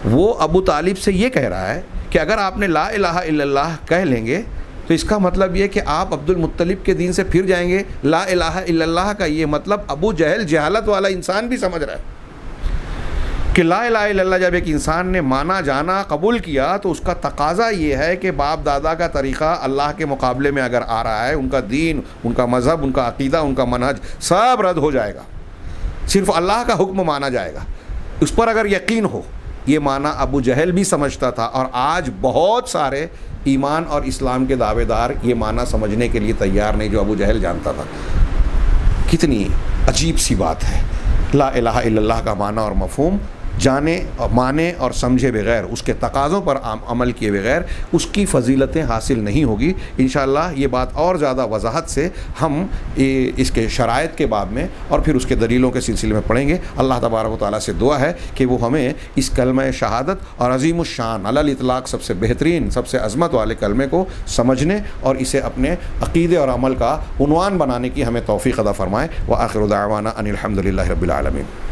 A: وہ ابو طالب سے یہ کہہ رہا ہے کہ اگر آپ نے لا الہ الا اللہ کہہ لیں گے تو اس کا مطلب یہ کہ آپ عبد المطلب کے دین سے پھر جائیں گے. لا الہ الا اللہ کا یہ مطلب ابو جہل, جہالت والا انسان بھی سمجھ رہا ہے کہ لا الہ الا اللہ جب ایک انسان نے مانا, جانا, قبول کیا تو اس کا تقاضا یہ ہے کہ باپ دادا کا طریقہ اللہ کے مقابلے میں اگر آ رہا ہے, ان کا دین, ان کا مذہب, ان کا عقیدہ, ان کا منہج سب رد ہو جائے گا. صرف اللہ کا حکم مانا جائے گا, اس پر اگر یقین ہو. یہ معنی ابو جہل بھی سمجھتا تھا, اور آج بہت سارے ایمان اور اسلام کے دعوے دار یہ معنی سمجھنے کے لیے تیار نہیں جو ابو جہل جانتا تھا. کتنی عجیب سی بات ہے. لا الہ الا اللہ کا معنی اور مفہوم جانے اور مانے اور سمجھے بغیر, اس کے تقاضوں پر عمل کیے بغیر اس کی فضیلتیں حاصل نہیں ہوگی. انشاءاللہ یہ بات اور زیادہ وضاحت سے ہم اس کے شرائط کے باب میں اور پھر اس کے دلیلوں کے سلسلے میں پڑھیں گے. اللہ تبارک و تعالیٰ سے دعا ہے کہ وہ ہمیں اس کلمہ شہادت اور عظیم الشان علی الاطلاق سب سے بہترین, سب سے عظمت والے کلمے کو سمجھنے اور اسے اپنے عقیدے اور عمل کا عنوان بنانے کی ہمیں توفیق عطا فرمائے. وآخر دعوانا ان الحمد للہ رب العالمین.